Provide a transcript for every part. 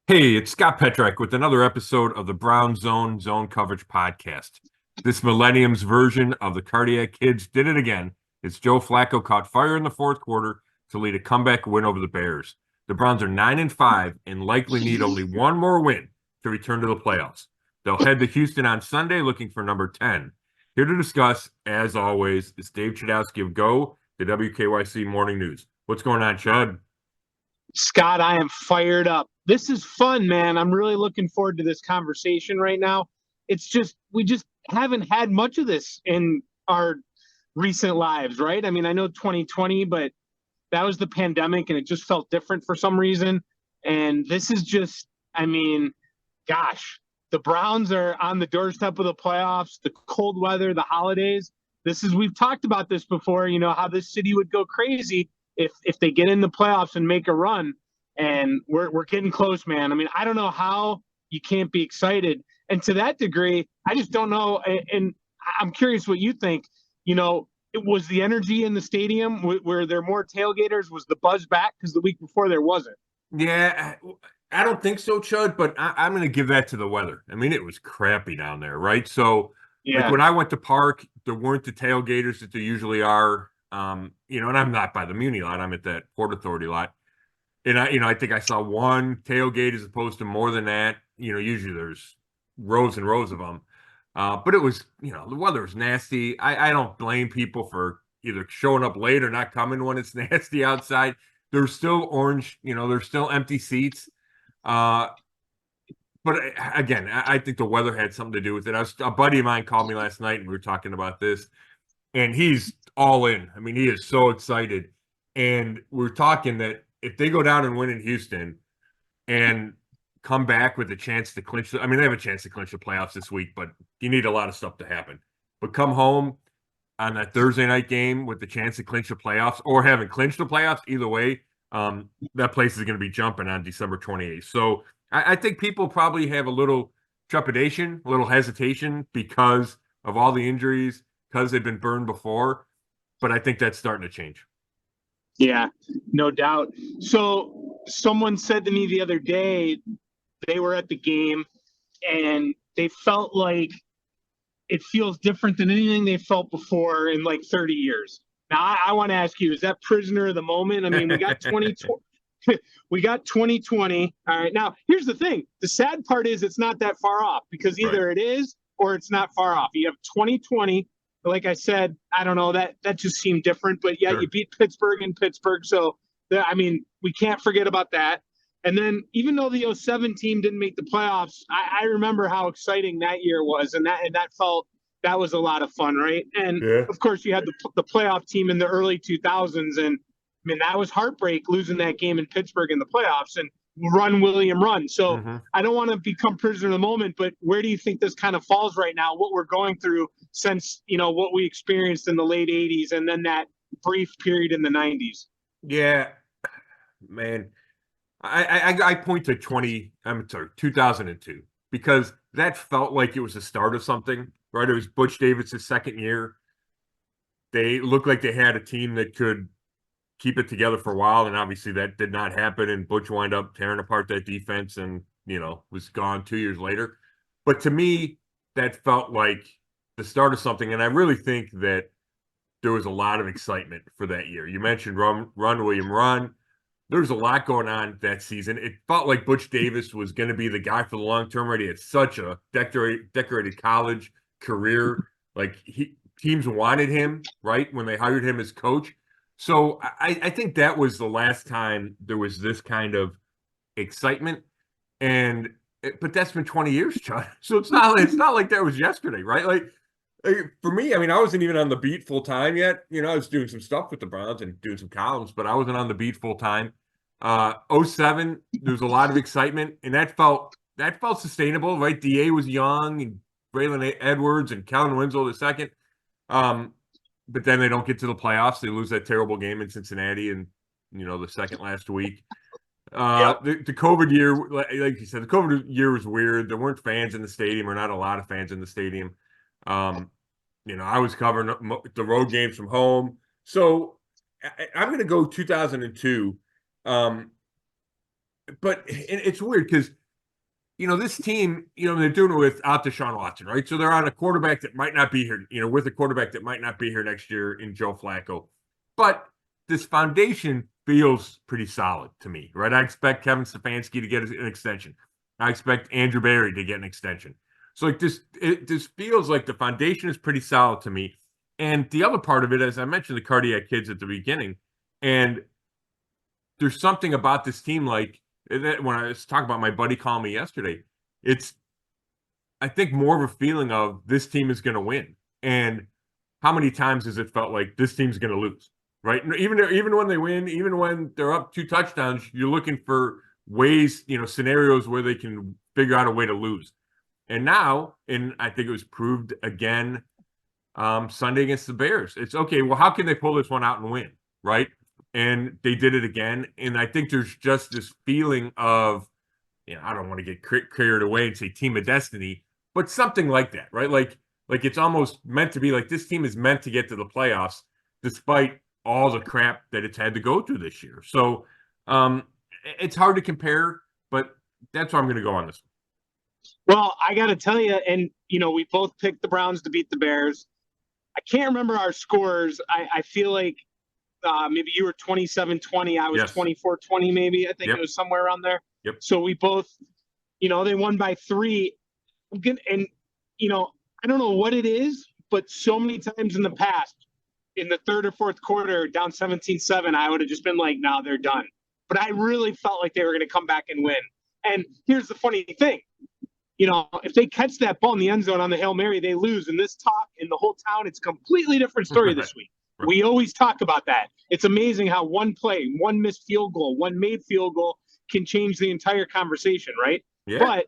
Hey, it's Scott Petrak with another episode of the Brown Zone Coverage Podcast. This millennium's version of the Cardiac Kids did it again. It's Joe Flacco caught fire in the fourth quarter to lead a comeback win over the Bears. The Browns are 9-5 and likely need only one more win to return to the playoffs. They'll head to Houston on Sunday looking for number 10. Here to discuss, as always, is Dave Chudowsky of the WKYC Morning News. What's going on, Chud? Scott, I am fired up. This is fun, man. I'm really looking forward to this conversation right now. It's just, we just haven't had much of this in our recent lives, right? I mean, I know 2020, but that was the pandemic and it just felt different for some reason. And this is just, I mean, gosh, the Browns are on the doorstep of the playoffs, the cold weather, the holidays. We've talked about this before, how this city would go crazy if they get in the playoffs and make a run. And we're getting close, man. I mean, I don't know how you can't be excited. And to that degree, I just don't know. And I'm curious what you think. It was the energy in the stadium. Were there more tailgaters? Was the buzz back? Because the week before there wasn't. Yeah, I don't think so, Chud, but I'm going to give that to the weather. I mean, it was crappy down there, right? So, like Yeah. when I went to Park, there weren't the tailgaters that there usually are. And I'm not by the Muni lot. I'm at that Port Authority lot. And I think I saw one tailgate as opposed to more than that. Usually there's rows and rows of them. But it was, the weather was nasty. I don't blame people for either showing up late or not coming when it's nasty outside. There's still orange, there's still empty seats. But again, I think the weather had something to do with it. A buddy of mine called me last night and we were talking about this, and he's all in. I mean, he is so excited. And we're talking that if they go down and win in Houston and come back with a chance to clinch, they have a chance to clinch the playoffs this week, but you need a lot of stuff to happen. But come home on that Thursday night game with the chance to clinch the playoffs or having clinched the playoffs, either way, that place is going to be jumping on December 28th. So I think people probably have a little trepidation, a little hesitation because of all the injuries, because they've been burned before. But I think that's starting to change. Yeah, no doubt. So someone said to me the other day, they were at the game and they felt like it feels different than anything they felt before in like 30 years. Now, I want to ask you, is that prisoner of the moment? I mean, we got 2020. We got 2020. All right. Now, here's the thing. The sad part is it's not that far off because either it is or it's not far off. You have 2020. Like I said, I don't know, that just seemed different. But yeah, you beat Pittsburgh in Pittsburgh. So, we can't forget about that. And then even though the 07 team didn't make the playoffs, I remember how exciting that year was. And that was a lot of fun, right? And of course, you had the playoff team in the early 2000s. And that was heartbreak losing that game in Pittsburgh in the playoffs and run, William, run. So I don't want to become prisoner of the moment, but where do you think this kind of falls right now? What we're going through since, what we experienced in the late 80s and then that brief period in the 90s. Yeah, man. I point to 2002, because that felt like it was the start of something, right? It was Butch Davis' second year. They looked like they had a team that could keep it together for a while, and obviously that did not happen, and Butch wound up tearing apart that defense and, was gone 2 years later. But to me, that felt like the start of something, and I really think that there was a lot of excitement for that year. You mentioned Run, William, Run. There was a lot going on that season. It felt like Butch Davis was going to be the guy for the long term. Right? He had such a decorated college career. Like teams wanted him, right, when they hired him as coach. So I think that was the last time there was this kind of excitement. But that's been 20 years, Chuck. So it's not like that was yesterday, right? Like for me, I wasn't even on the beat full time yet. I was doing some stuff with the Browns and doing some columns, but I wasn't on the beat full time. 07, there was a lot of excitement, and that felt sustainable, right? DA was young, and Braylon Edwards and Kellen Winslow the second. But then they don't get to the playoffs. They lose that terrible game in Cincinnati and, the second last week. The COVID year, like you said, the COVID year was weird. There weren't fans in the stadium, or not a lot of fans in the stadium. I was covering the road games from home. So I'm going to go 2002. but it's weird because this team, they're doing it without Deshaun Watson, right? So they're on a quarterback that might not be here, with a quarterback that might not be here next year in Joe Flacco. But this foundation feels pretty solid to me, right? I expect Kevin Stefanski to get an extension. I expect Andrew Berry to get an extension. So like this feels like the foundation is pretty solid to me. And the other part of it, as I mentioned, the cardiac kids at the beginning, and there's something about this team like when I was talking about my buddy calling me yesterday, it's I think more of a feeling of this team is going to win. And how many times has it felt like this team's going to lose, right? Even when they win, even when they're up 2 touchdowns, you're looking for ways, scenarios where they can figure out a way to lose. And now, and I think it was proved again Sunday against the Bears. It's okay. Well, how can they pull this one out and win, right? And they did it again. And I think there's just this feeling of, I don't want to get carried away and say team of destiny, but something like that, right? Like it's almost meant to be like this team is meant to get to the playoffs despite all the crap that it's had to go through this year. So it's hard to compare, but that's where I'm going to go on this one. Well, I got to tell you, and, we both picked the Browns to beat the Bears. I can't remember our scores. I feel like maybe you were 27-20. I was 24-20, maybe. I think it was somewhere around there. Yep. So we both, they won by 3. And, I don't know what it is, but so many times in the past, in the third or fourth quarter, down 17-7, I would have just been like, no, they're done. But I really felt like they were going to come back and win. And here's the funny thing. If they catch that ball in the end zone on the Hail Mary, they lose. And this talk in the whole town, it's a completely different story this week. Right. We always talk about that. It's amazing how one play, one missed field goal, one made field goal can change the entire conversation, right? Yeah. But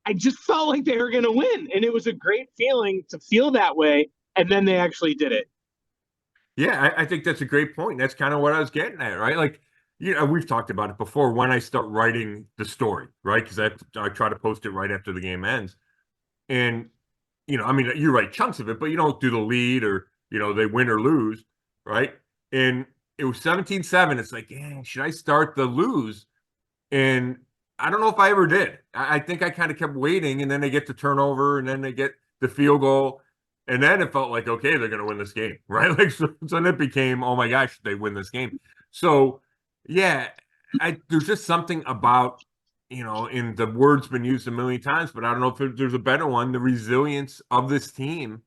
I just felt like they were going to win. And it was a great feeling to feel that way. And then they actually did it. Yeah, I think that's a great point. That's kind of what I was getting at, right? Like, we've talked about it before when I start writing the story, right? Because I try to post it right after the game ends. And, you write chunks of it, but you don't do the lead or, they win or lose, right? And it was 17-7. It's like, should I start the lose? And I don't know if I ever did. I think I kind of kept waiting, and then they get the turnover, and then they get the field goal. And then it felt like, okay, they're going to win this game, right? Like, so then it became, oh my gosh, they win this game. So, yeah, there's just something about, in the word's been used a million times, but I don't know if there's a better one, the resilience of this team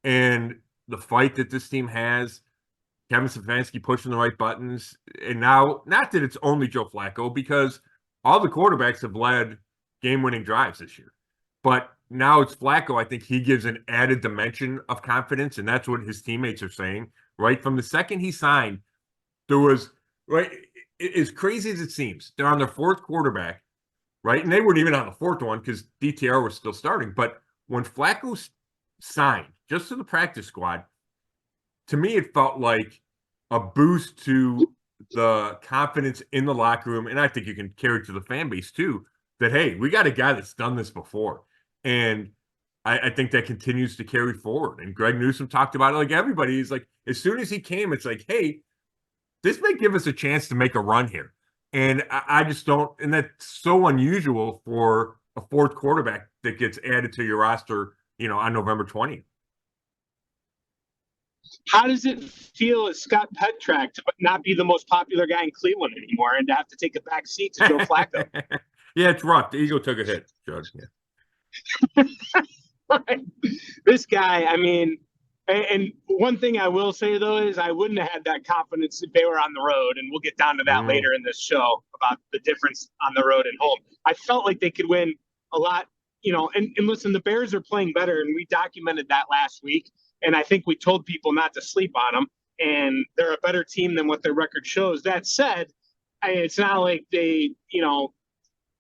and the fight that this team has. Kevin Stefanski pushing the right buttons. And now, not that it's only Joe Flacco, because all the quarterbacks have led game-winning drives this year. But now it's Flacco. I think he gives an added dimension of confidence, and that's what his teammates are saying. Right from the second he signed, there was as crazy as it seems. They're on their 4th quarterback, right? And they weren't even on the 4th one because DTR was still starting. But when Flacco signed, just to the practice squad, to me it felt like a boost to the confidence in the locker room, and I think you can carry it to the fan base too. That hey, we got a guy that's done this before. And I think that continues to carry forward. And Greg Newsome talked about it like everybody. He's like, as soon as he came, it's like, hey, this may give us a chance to make a run here. And I just don't, and that's so unusual for a 4th quarterback that gets added to your roster, on November 20th. How does it feel as Scott Petrak to not be the most popular guy in Cleveland anymore and to have to take a back seat to Joe Flacco? Yeah, it's rough. The ego took a hit, Judge. Yeah. Right. This guy, and one thing I will say, though, is I wouldn't have had that confidence if they were on the road, and we'll get down to that later in this show about the difference on the road and home. I felt like they could win a lot, and listen, the Bears are playing better, and we documented that last week, and I think we told people not to sleep on them, and they're a better team than what their record shows. That said, it's not like they,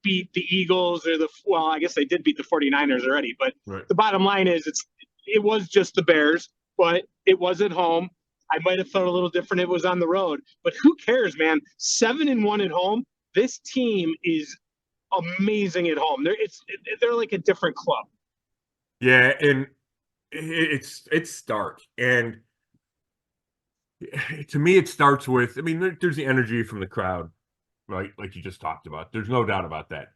beat the Eagles or I guess they did beat the 49ers already, but The bottom line is it was just the Bears, but it was at home. I might have felt a little different if it was on the road, but who cares, man? 7-1 at home. This team is amazing at home. They're like a different club. Yeah, and it's stark. And to me, it starts with, there's the energy from the crowd. right? Like you just talked about. There's no doubt about that.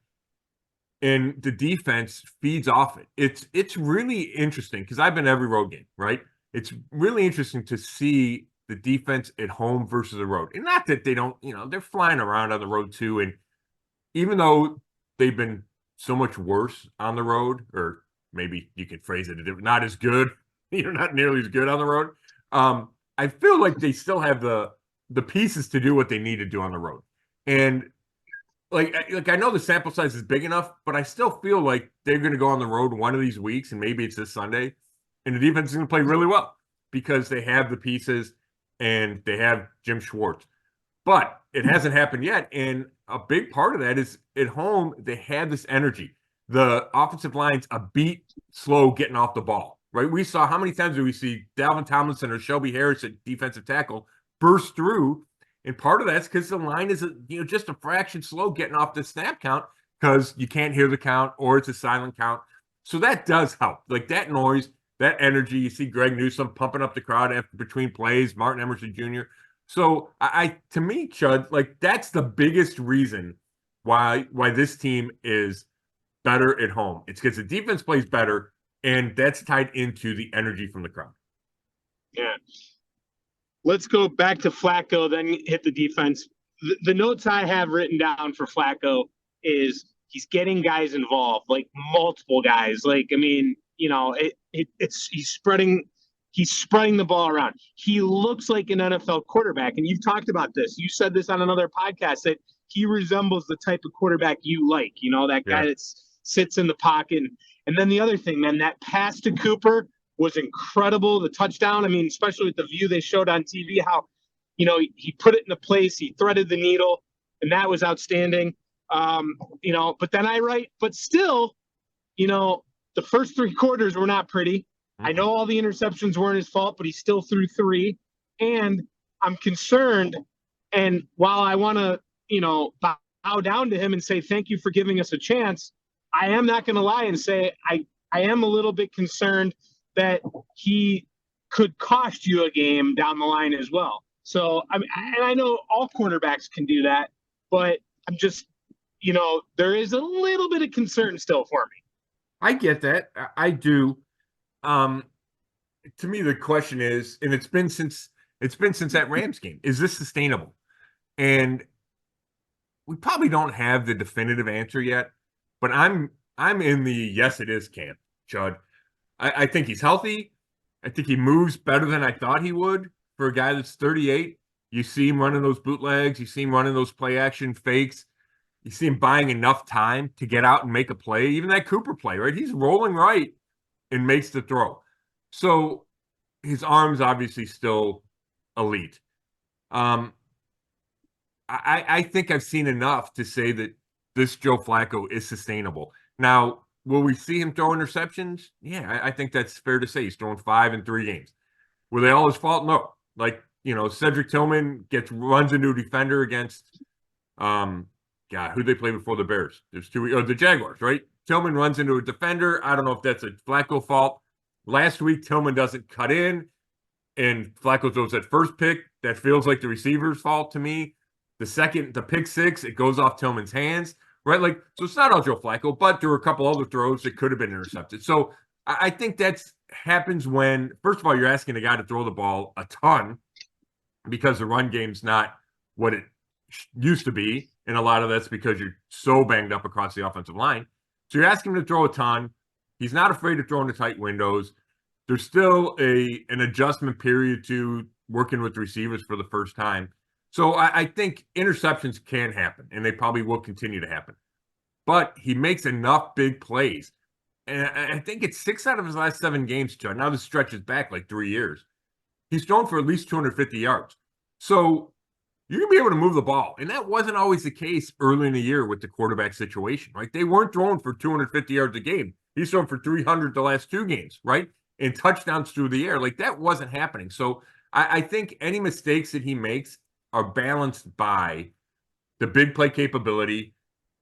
And the defense feeds off it. It's really interesting because I've been to every road game, right? It's really interesting to see the defense at home versus the road. And not that they don't, they're flying around on the road too. And even though they've been so much worse on the road, or maybe you can phrase it not as good, not nearly as good on the road. I feel like they still have the pieces to do what they need to do on the road. And like I know the sample size is big enough, but I still feel like they're going to go on the road one of these weeks, and maybe it's this Sunday, and the defense is going to play really well because they have the pieces and they have Jim Schwartz. But it hasn't happened yet, and a big part of that is at home they had this energy. The offensive line's a beat slow getting off the ball, right? We saw how many times do we see Dalvin Tomlinson or Shelby Harris at defensive tackle burst through. And part of that's because the line is, just a fraction slow getting off the snap count because you can't hear the count or it's a silent count. So that does help. Like that noise, that energy. You see Greg Newsome pumping up the crowd after between plays, Martin Emerson Jr. So to me, Chud, like that's the biggest reason why this team is better at home. It's because the defense plays better, and that's tied into the energy from the crowd. Yeah. Let's go back to Flacco, then hit the defense. The notes I have written down for Flacco is he's getting guys involved, like multiple guys. Like, I mean, he's spreading the ball around. He looks like an NFL quarterback, and you've talked about this. You said this on another podcast that he resembles the type of quarterback you like. That guy that sits in the pocket. And then the other thing, man, that pass to Cooper was incredible. The touchdown, I mean, especially with the view they showed on TV, how, he put it into place, he threaded the needle, and that was outstanding. But then but still, the first three quarters were not pretty. Mm-hmm. I know all the interceptions weren't his fault, but he still threw three. And I'm concerned. And while I want to, bow down to him and say, thank you for giving us a chance, I am not going to lie and say, I am a little bit concerned that he could cost you a game down the line as well. So, and I know all quarterbacks can do that, but I'm just, there is a little bit of concern still for me. I get that. I do. To me, the question is, and it's been since that Rams game, is this sustainable? And we probably don't have the definitive answer yet, but I'm in the yes, it is camp, Chud. I think he's healthy. I think he moves better than I thought he would for a guy that's 38. You see him running those bootlegs. You see him running those play action fakes. You see him buying enough time to get out and make a play. Even that Cooper play, right? He's rolling right and makes the throw. So his arm's obviously still elite. I think I've seen enough to say that this Joe Flacco is sustainable. Now, will we see him throw interceptions? Yeah, I think that's fair to say. He's thrown 5 in 3 games. Were they all his fault? No. Like, Cedric Tillman runs into a defender against, who they played before the Bears? There's the Jaguars, right? Tillman runs into a defender. I don't know if that's a Flacco fault. Last week, Tillman doesn't cut in, and Flacco throws that first pick. That feels like the receiver's fault to me. The pick six, it goes off Tillman's hands. Right, so it's not all Joe Flacco, but there were a couple other throws that could have been intercepted. So I think that happens when, first of all, you're asking a guy to throw the ball a ton because the run game's not what it used to be, and a lot of that's because you're so banged up across the offensive line. So you're asking him to throw a ton. He's not afraid to throw into tight windows. There's still an adjustment period to working with receivers for the first time. So I think interceptions can happen, and they probably will continue to happen. But he makes enough big plays. And I think it's 6 out of his last 7 games, John. Now this stretches back like 3 years. He's thrown for at least 250 yards. So you're going to be able to move the ball. And that wasn't always the case early in the year with the quarterback situation, right? They weren't throwing for 250 yards a game. He's thrown for 300 the last 2 games, right? And touchdowns through the air. Like that wasn't happening. So I think any mistakes that he makes are balanced by the big play capability,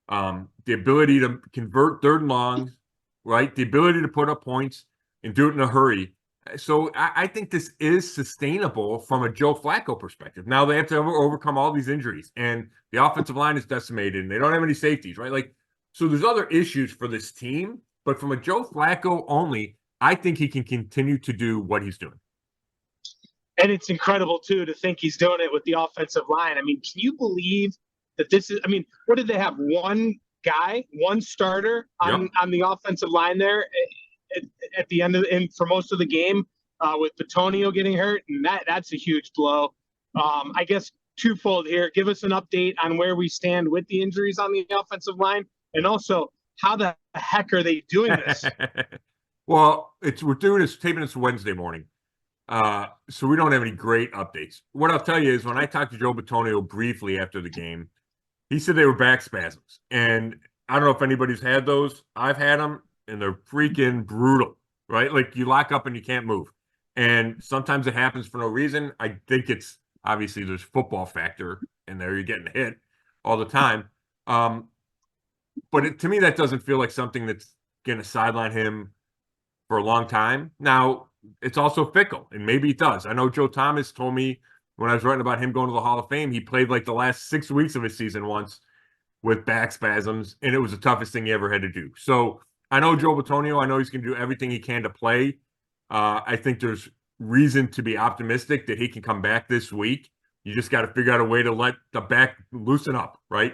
the ability to convert 3rd and longs, right? The ability to put up points and do it in a hurry. So I think this is sustainable from a Joe Flacco perspective. Now they have to overcome all these injuries, and the offensive line is decimated, and they don't have any safeties, right? Like, so there's other issues for this team, but from a Joe Flacco only, I think he can continue to do what he's doing. And it's incredible, too, to think he's doing it with the offensive line. I mean, can you believe that this is – I mean, what did they have? One guy, one starter on the offensive line there at the end of – for most of the game with Bitonio getting hurt, and that's a huge blow. I guess twofold here. Give us an update on where we stand with the injuries on the offensive line, and also how the heck are they doing this? Well, we're doing this, taping this Wednesday morning. So we don't have any great updates. What I'll tell you is when I talked to Joe Bitonio briefly after the game, he said they were back spasms. And I don't know if anybody's had those. I've had them, and they're freaking brutal, right? Like you lock up and you can't move. And sometimes it happens for no reason. I think it's obviously there's football factor in there. You're getting hit all the time. But to me, that doesn't feel like something that's going to sideline him for a long time. Now, it's also fickle, and maybe it does. I know Joe Thomas told me when I was writing about him going to the Hall of Fame, he played like the last 6 weeks of his season once with back spasms, and it was the toughest thing he ever had to do. So I know Joe Bitonio. I know he's going to do everything he can to play. I think there's reason to be optimistic that he can come back this week. You just got to figure out a way to let the back loosen up, right?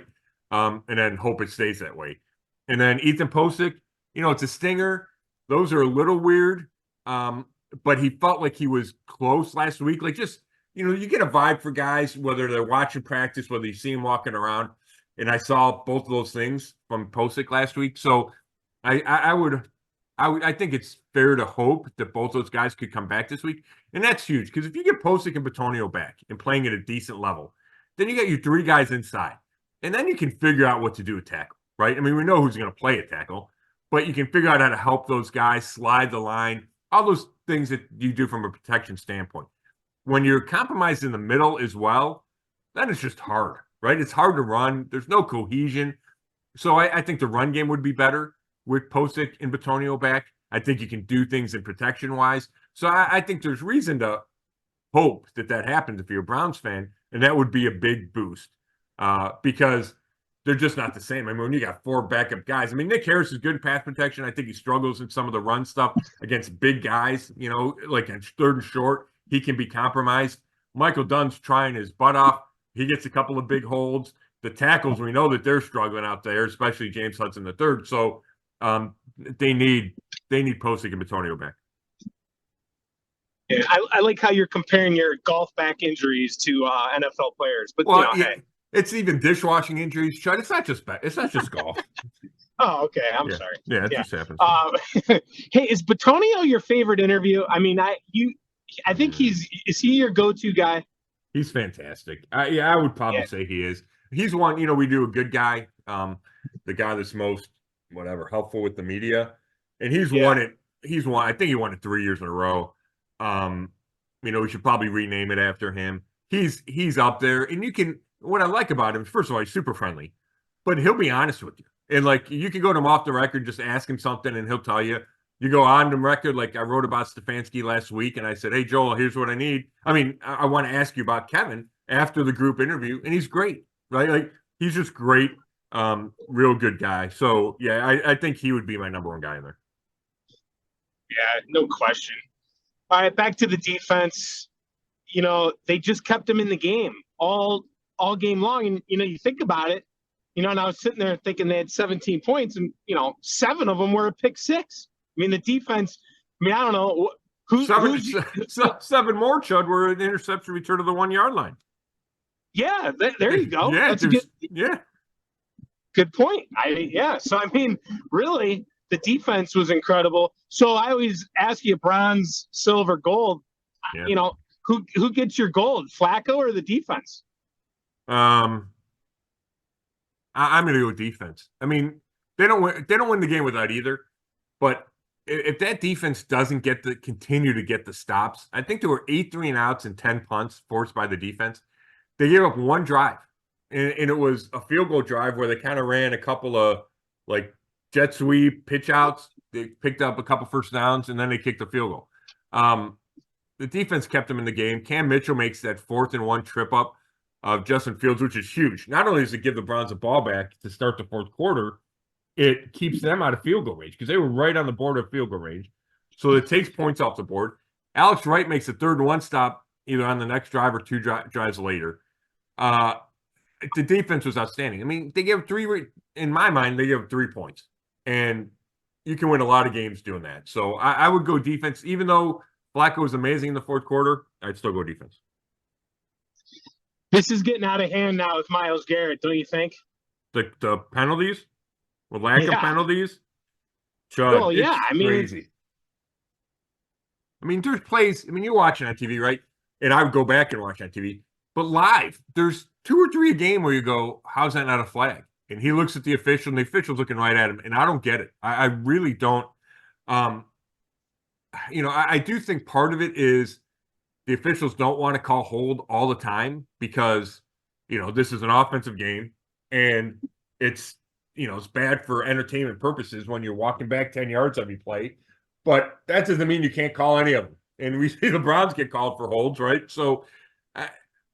And then hope it stays that way. And then Ethan Posick, it's a stinger. Those are a little weird. But he felt like he was close last week. Like just, you get a vibe for guys, whether they're watching practice, whether you see him walking around. And I saw both of those things from Posick last week. So I think it's fair to hope that both those guys could come back this week. And that's huge because if you get Posick and Bitonio back and playing at a decent level, then you got your 3 guys inside. And then you can figure out what to do at tackle, right? I mean, we know who's going to play at tackle, but you can figure out how to help those guys slide the line, all those things that you do from a protection standpoint. When you're compromised in the middle as well, then it's just hard, right? It's hard to run. There's no cohesion. So I think the run game would be better with Posick and Bitonio back. I think you can do things in protection-wise. So I think there's reason to hope that happens if you're a Browns fan, and that would be a big boost because they're just not the same. I mean, when you got 4 backup guys, I mean, Nick Harris is good in pass protection. I think he struggles in some of the run stuff against big guys, like in 3rd and short, he can be compromised. Michael Dunn's trying his butt off. He gets a couple of big holds. The tackles, we know that they're struggling out there, especially James Hudson III. So they need Posick and Bitonio back. Yeah, I like how you're comparing your golf back injuries to NFL players, but hey. It's even dishwashing injuries, Chud. It's not just golf. Oh, okay. I'm sorry. Yeah, it just happens. Hey, is Bitonio your favorite interview? I mean, I think is he your go-to guy? He's fantastic. I would probably say he is. He's one, we do a good guy, the guy that's most helpful with the media. And he's won it. I think he won it 3 years in a row. We should probably rename it after him. He's up there, and what I like about him is, first of all, he's super friendly, but he'll be honest with you. And like, you can go to him off the record, just ask him something and he'll tell you. You go on the record, like I wrote about Stefanski last week, and I said, hey, Joel, here's what I need. I mean, I want to ask you about Kevin after the group interview, and he's great, right? Like, he's just great, real good guy. So, yeah, I think he would be my number 1 guy in there. Yeah, no question. All right, back to the defense. They just kept him in the game all game long. And, you think about it, and I was sitting there thinking they had 17 points, and, 7 of them were a pick 6. I mean, the defense, I don't know. Seven more, Chud, were an interception return to the 1-yard line. Yeah, there you go. Yeah, that's good point. So, I mean, really, the defense was incredible. So I always ask you, bronze, silver, gold, who gets your gold, Flacco or the defense? I'm going to go with defense. I mean, they don't win the game without either. But if that defense doesn't continue to get the stops, I think there were 8 3-and-outs and 10 punts forced by the defense. They gave up 1 drive, and it was a field goal drive where they kind of ran a couple of like jet sweep pitch outs. They picked up a couple first downs, and then they kicked the field goal. The defense kept them in the game. Cam Mitchell makes that 4th-and-1 trip up of Justin Fields, which is huge. Not only does it give the Browns the ball back to start the fourth quarter, it keeps them out of field goal range because they were right on the border of field goal range. So it takes points off the board. Alex Wright makes a 3rd-and-1 stop either on the next drive or 2 drives later. The defense was outstanding. I mean, they gave 3, in my mind, they gave 3 points. And you can win a lot of games doing that. So I would go defense. Even though Flacco was amazing in the fourth quarter, I'd still go defense. This is getting out of hand now with Myles Garrett, don't you think? The penalties, the lack of penalties, Chud, well, yeah, it's crazy. I mean, there's plays. I mean, you're watching on TV, right? And I would go back and watch on TV. But live, there's 2 or 3 a game where you go, how's that not a flag? And he looks at the official, and the official's looking right at him. And I don't get it. I really don't. I do think part of it is the officials don't want to call hold all the time because, this is an offensive game. And it's bad for entertainment purposes when you're walking back 10 yards every play. But that doesn't mean you can't call any of them. And we see the Browns get called for holds, right? So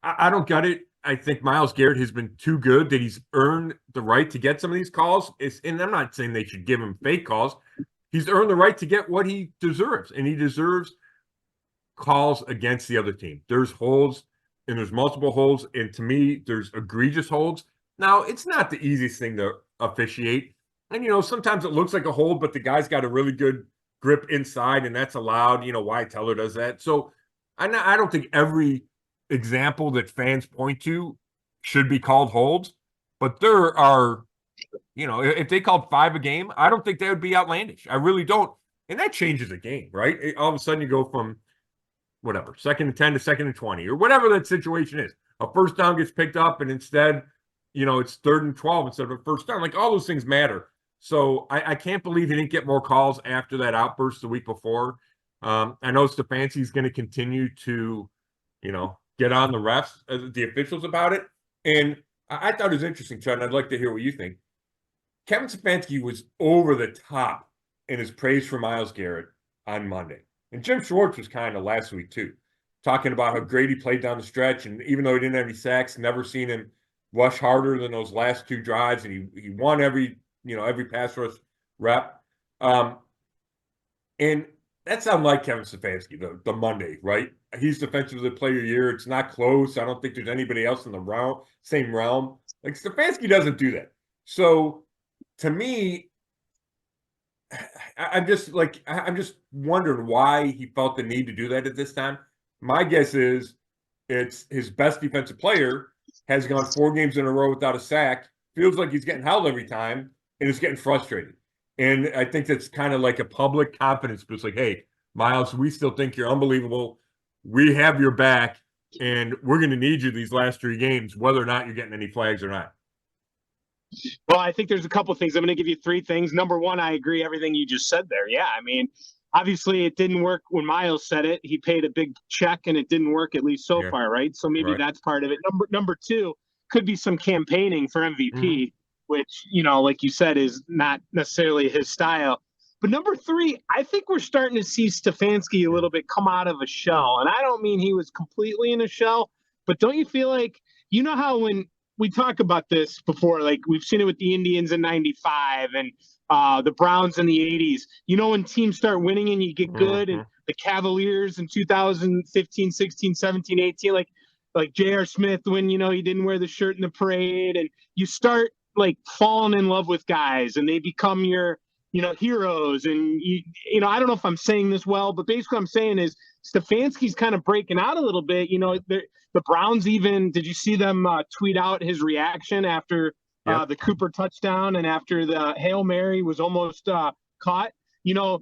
I don't get it. I think Myles Garrett has been too good that he's earned the right to get some of these calls. And I'm not saying they should give him fake calls. He's earned the right to get what he deserves. And he deserves calls against the other team. There's holds, and there's multiple holds. And to me, there's egregious holds. Now, it's not the easiest thing to officiate. And, sometimes it looks like a hold, but the guy's got a really good grip inside, and that's allowed. Wyatt Teller does that. So I don't think every example that fans point to should be called holds, but there are, if they called 5 a game, I don't think that would be outlandish. I really don't. And that changes the game, right? All of a sudden you go from whatever, 2nd and 10 to 2nd and 20, or whatever that situation is. A first down gets picked up, and instead, it's 3rd and 12 instead of a first down. Like, all those things matter. So I can't believe he didn't get more calls after that outburst the week before. I know Stefanski's going to continue to, get on the refs, the officials about it. And I thought it was interesting, Chud, and I'd like to hear what you think. Kevin Stefanski was over the top in his praise for Myles Garrett on Monday. And Jim Schwartz was kind of last week, too, talking about how great he played down the stretch. And even though he didn't have any sacks, never seen him rush harder than those last 2 drives. And he won every pass rush rep. And that's unlike Kevin Stefanski, the Monday, right? He's defensively player of the year. It's not close. I don't think there's anybody else in the same realm. Like, Stefanski doesn't do that. So to me, I'm just wondering why he felt the need to do that at this time. My guess is it's his best defensive player has gone 4 games in a row without a sack, feels like he's getting held every time, and is getting frustrated. And I think that's kind of like a public confidence boost. Like, hey, Myles, we still think you're unbelievable. We have your back, and we're going to need you these last 3 games, whether or not you're getting any flags or not. Well, I think there's a couple of things. I'm going to give you 3 things. Number one, I agree everything you just said there. Yeah, I mean, obviously it didn't work when Myles said it. He paid a big check, and it didn't work, at least so far, right? So maybe that's part of it. Number 2 could be some campaigning for MVP, which, like you said, is not necessarily his style. But number 3, I think we're starting to see Stefanski a little bit come out of a shell. And I don't mean he was completely in a shell, but don't you feel like, how when we talk about this before, like we've seen it with the Indians in 95 and the Browns in the 80s, when teams start winning and you get good, and the Cavaliers in 2015, 16, 17, 18, like J.R. Smith when, he didn't wear the shirt in the parade, and you start like falling in love with guys and they become your, heroes. And, I don't know if I'm saying this well, but basically what I'm saying is Stefanski's kind of breaking out a little bit. The Browns even, did you see them tweet out his reaction after the Cooper touchdown and after the Hail Mary was almost caught? You're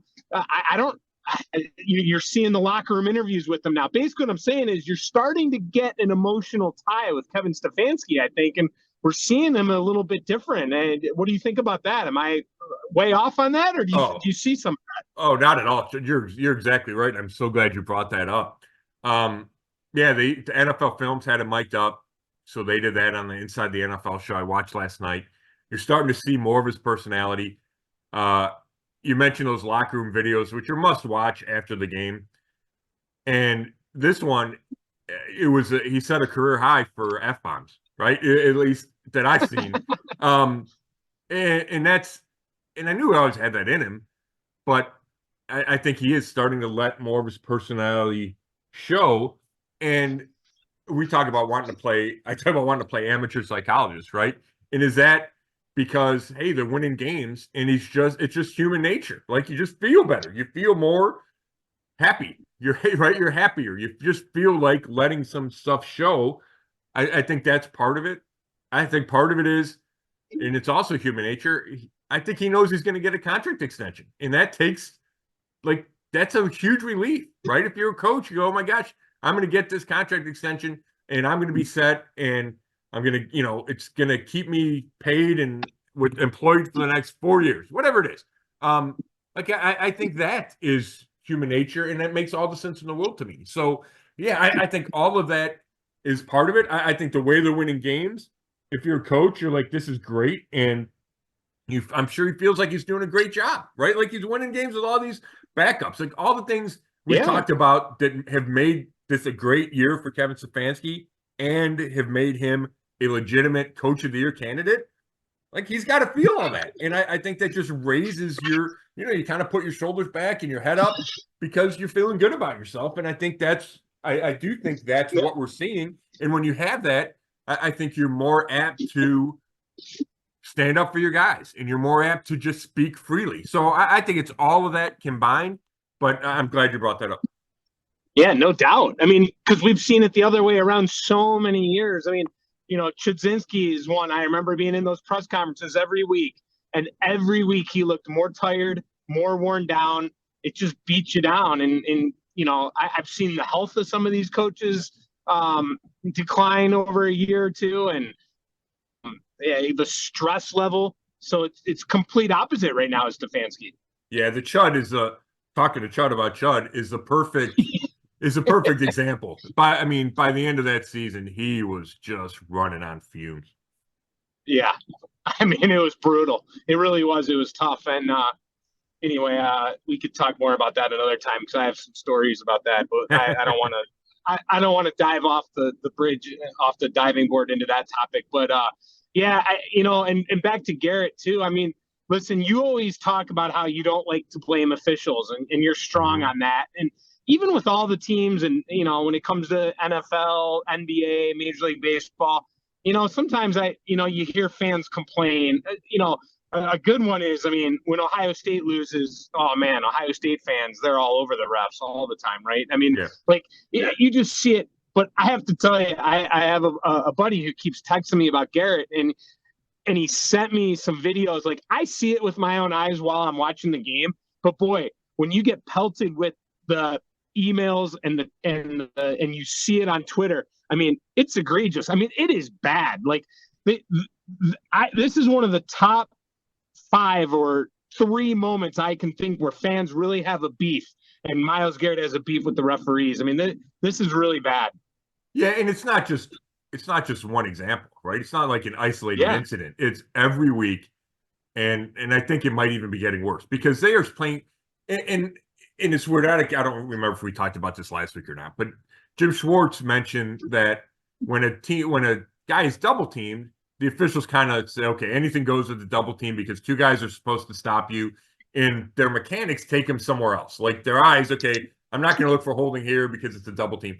seeing the locker room interviews with them now. Basically what I'm saying is you're starting to get an emotional tie with Kevin Stefanski, I think, and we're seeing him a little bit different. And what do you think about that? Am I way off on that, or do you see some of that? Oh, not at all. You're exactly right. I'm so glad you brought that up. The NFL Films had it mic'd up, so they did that on the Inside the NFL show I watched last night. You're starting to see more of his personality. You mentioned those locker room videos, which are must watch after the game. And this one, it was he set a career high for F-bombs, right? At least that I've seen. And that's, and I knew he always had that in him, but I think he is starting to let more of his personality show. And we talk about wanting to play, I talk about wanting to play amateur psychologist, right? And is that because, hey, they're winning games and it's just human nature. Like you just feel better. You feel more happy. You're right. You're happier. You just feel like letting some stuff show. I think that's part of it. I think part of it is, and it's also human nature. I think he knows he's going to get a contract extension, and that takes like that's a huge relief, right? If you're a coach, you go, oh my gosh, I'm going to get this contract extension, and I'm going to be set, and I'm going to, it's going to keep me paid and with employed for the next 4 years, whatever it is. I think that is human nature, and that makes all the sense in the world to me. So yeah, I think all of that is part of it. I think the way they're winning games, if you're a coach, you're like, this is great, and I'm sure he feels like he's doing a great job, right? Like he's winning games with all these backups, like all the things we talked about that have made this a great year for Kevin Stefanski and have made him a legitimate coach of the year candidate. Like he's got to feel all that. And I think that just raises your, you kind of put your shoulders back and your head up because you're feeling good about yourself. And I think I do think that's what we're seeing. And when you have that, I think you're more apt to stand up for your guys and you're more apt to just speak freely. So I think it's all of that combined, but I'm glad you brought that up. Yeah, no doubt. I mean, because we've seen it the other way around so many years. I mean, Chudowsky is one. I remember being in those press conferences every week, and every week he looked more tired, more worn down. It just beats you down. And I've seen the health of some of these coaches decline over a year or two, and the stress level. So it's complete opposite right now as Stefanski. Yeah, the Chud is talking to Chud about Chud is the perfect example. By the end of that season, he was just running on fumes. Yeah, I mean it was brutal. It really was. It was tough. And anyway, we could talk more about that another time because I have some stories about that. But I don't want to. I don't want to dive off the bridge, off the diving board into that topic. But yeah, and back to Garrett too. I mean, listen, you always talk about how you don't like to blame officials, and you're strong on that. And even with all the teams, and when it comes to NFL, NBA, Major League Baseball, sometimes you hear fans complain. A good one is, I mean, when Ohio State loses, oh man, Ohio State fans, they're all over the refs all the time, right? I mean, you just see it. But I have to tell you, I have a buddy who keeps texting me about Garrett, and he sent me some videos. Like I see it with my own eyes while I'm watching the game. But boy, when you get pelted with the emails and you see it on Twitter, I mean, it's egregious. I mean, it is bad. Like this is one of the top 5 or 3 moments I can think where fans really have a beef, and Myles Garrett has a beef with the referees. I mean, this is really bad. Yeah, and it's not just one example, right? It's not like an isolated incident. It's every week, and I think it might even be getting worse because they are playing. And it's weird. I don't remember if we talked about this last week or not, but Jim Schwartz mentioned that when a guy is double teamed, the officials kind of say, okay, anything goes with the double team because 2 guys are supposed to stop you, and their mechanics take them somewhere else. Like their eyes, okay, I'm not going to look for holding here because it's a double team.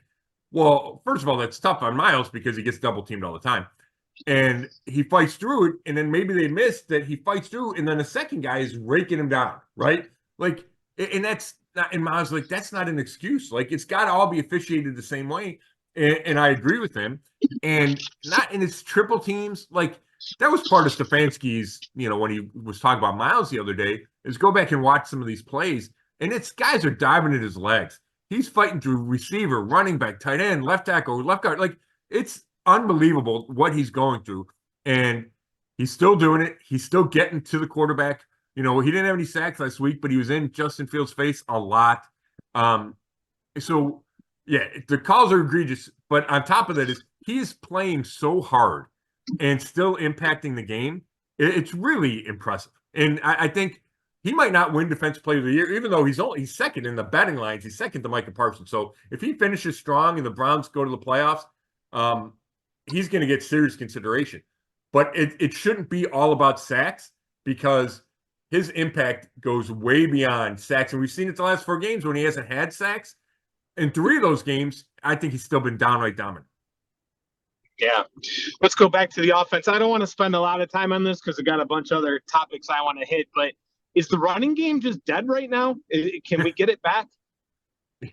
Well, first of all, that's tough on Myles because he gets double teamed all the time. And he fights through it, and then maybe they missed that he fights through, and then the second guy is raking him down, right? Like, and that's not, and Myles, like, that's not an excuse. Like, it's got to all be officiated the same way. And I agree with him. And not in his triple teams, like, that was part of Stefanski's, when he was talking about Myles the other day, is go back and watch some of these plays, and it's guys are diving at his legs. He's fighting through receiver, running back, tight end, left tackle, left guard. Like, it's unbelievable what he's going through. And he's still doing it. He's still getting to the quarterback. He didn't have any sacks last week, but he was in Justin Fields' face a lot. So, yeah, the calls are egregious. But on top of that is he's playing so hard and still impacting the game. It's really impressive. And I think he might not win Defensive Player of the Year, even though he's second in the betting lines. He's second to Micah Parsons. So if he finishes strong and the Browns go to the playoffs, he's going to get serious consideration. But it shouldn't be all about sacks, because his impact goes way beyond sacks. And we've seen it the last 4 games when he hasn't had sacks. In 3 of those games, I think he's still been downright dominant. Yeah. Let's go back to the offense. I don't want to spend a lot of time on this because I got a bunch of other topics I want to hit, but is the running game just dead right now? Can we get it back?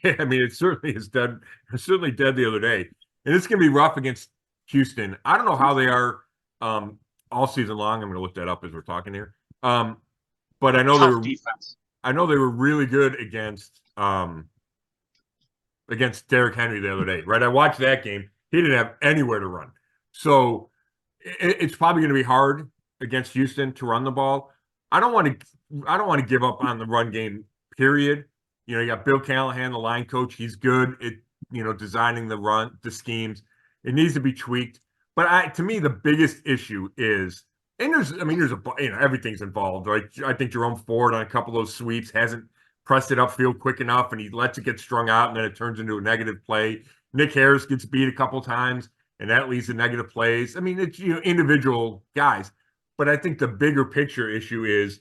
Yeah, I mean, it certainly is dead. It's certainly dead the other day. And it's going to be rough against Houston. I don't know how they are all season long. I'm going to look that up as we're talking here. But I know Tough defense. I know they were really good against Derrick Henry the other day, right? I watched that game. He didn't have anywhere to run. So it's probably going to be hard against Houston to run the ball. I don't want to give up on the run game, period. You know, you got Bill Callahan, the line coach. He's good at, designing the schemes. It needs to be tweaked. But to me, the biggest issue is, and everything's involved, right? I think Jerome Ford on a couple of those sweeps hasn't pressed it upfield quick enough, and he lets it get strung out, and then it turns into a negative play. Nick Harris gets beat a couple times, and that leads to negative plays. I mean, it's individual guys. But I think the bigger picture issue is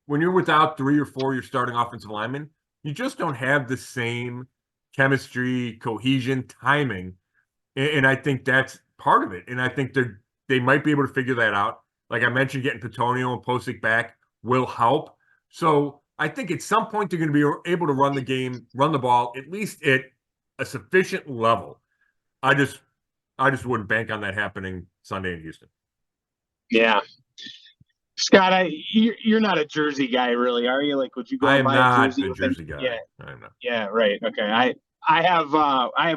when you're without 3 or 4 your starting offensive linemen, you just don't have the same chemistry, cohesion, timing. And I think that's part of it. And I think they might be able to figure that out. Like I mentioned, getting Petonio and Posick back will help. So I think at some point they're going to be able to run the ball, at least at a sufficient level. I just wouldn't bank on that happening Sunday in Houston. Yeah. Scott, you're not a jersey guy, really, are you? Like, would you go I am buy not a jersey? the jersey guy. Yeah. I am not. Yeah, right. Okay. I have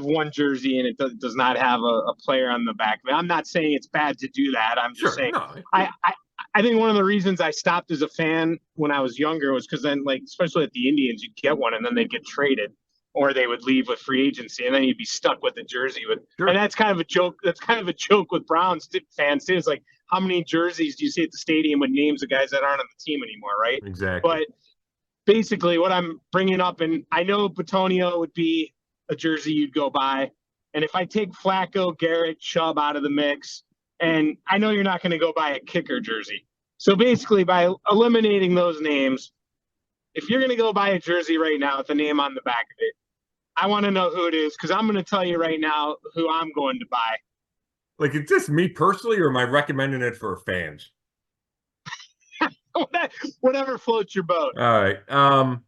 one jersey, and it does not have a player on the back of it. I'm not saying it's bad to do that. I'm just saying no. I think one of the reasons I stopped as a fan when I was younger was because then, like, especially at the Indians, you'd get one and then they'd get traded, or they would leave with free agency, and then you'd be stuck with the jersey. And that's kind of a joke. That's kind of a joke with Browns fans too. It's like, how many jerseys do you see at the stadium with names of guys that aren't on the team anymore, right? Exactly. But basically, what I'm bringing up, and I know Petonio would be a jersey you'd go buy, and if I take Flacco, Garrett, Chubb out of the mix, and I know you're not going to go buy a kicker jersey. So basically, by eliminating those names, if you're going to go buy a jersey right now with a name on the back of it, I want to know who it is, because I'm going to tell you right now who I'm going to buy. Like, it's just me personally, or am I recommending it for fans? Whatever floats your boat. All right. All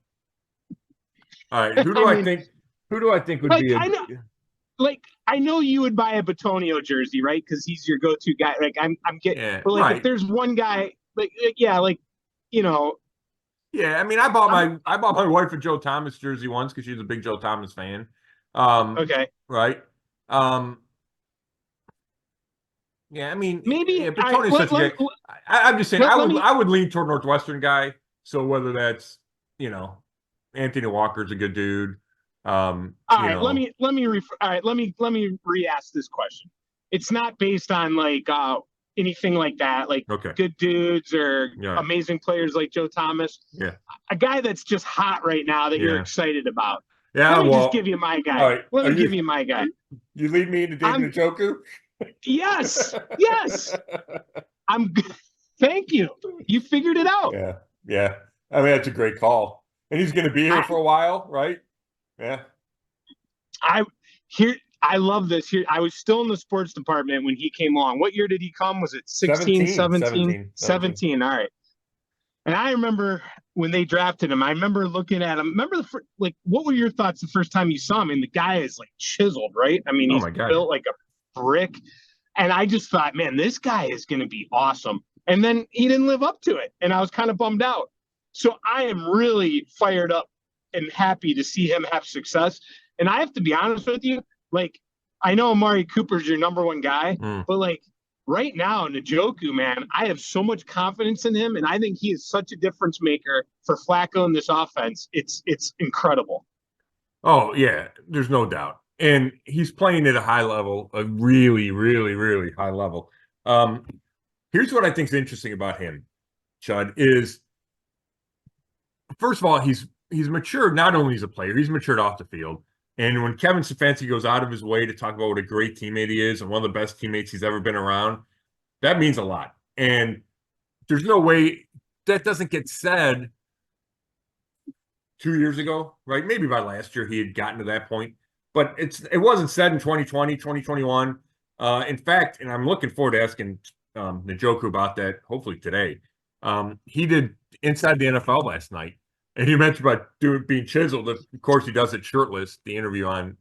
right. Who do I think would be? I know you would buy a Petonio jersey, right? Because he's your go-to guy. Like, I'm getting. Yeah, but like, right. if there's one guy, Yeah, I mean, I bought my wife a Joe Thomas jersey once because she's a big Joe Thomas fan. Okay. Right. Yeah, I mean, maybe. Petonio's such a good. I'm just saying, I would lean toward Northwestern guy. So whether that's Anthony Walker's a good dude. All right, let me re-ask this question. It's not based on like anything like that, like good dudes or amazing players like Joe Thomas. Yeah, a guy that's just hot right now that you're excited about. Yeah, let me just give you my guy. Right. Let me give you my guy. You lead me into David Njoku? Yes. Thank you. You figured it out. Yeah. I mean, that's a great call. And he's going to be here for a while, right? Yeah. I love this. I was still in the sports department when he came along. What year did he come? Was it 16, 17? 17. All right. And I remember when they drafted him, I remember looking at him. Remember what were your thoughts the first time you saw him? And the guy is like chiseled, right? I mean, he's built like a brick. And I just thought, man, this guy is going to be awesome. And then he didn't live up to it. And I was kind of bummed out. So I am really fired up and happy to see him have success. And I have to be honest with you, like, I know Amari Cooper's your number one guy, but like right now, Njoku, man, I have so much confidence in him, and I think he is such a difference maker for Flacco in this offense. It's incredible. Oh yeah, there's no doubt, and he's playing at a high level, a really, really, really high level. Here's what I think is interesting about him, Chud, is first of all, he's matured. Not only as a player, he's matured off the field. And when Kevin Stefanski goes out of his way to talk about what a great teammate he is and one of the best teammates he's ever been around, that means a lot. And there's no way that doesn't get said 2 years ago, right? Maybe by last year he had gotten to that point, but it wasn't said in 2020, 2021. In fact, and I'm looking forward to asking Njoku about that, hopefully today. He did Inside the NFL last night, and he mentioned about being chiseled. Of course, he does it shirtless, the interview on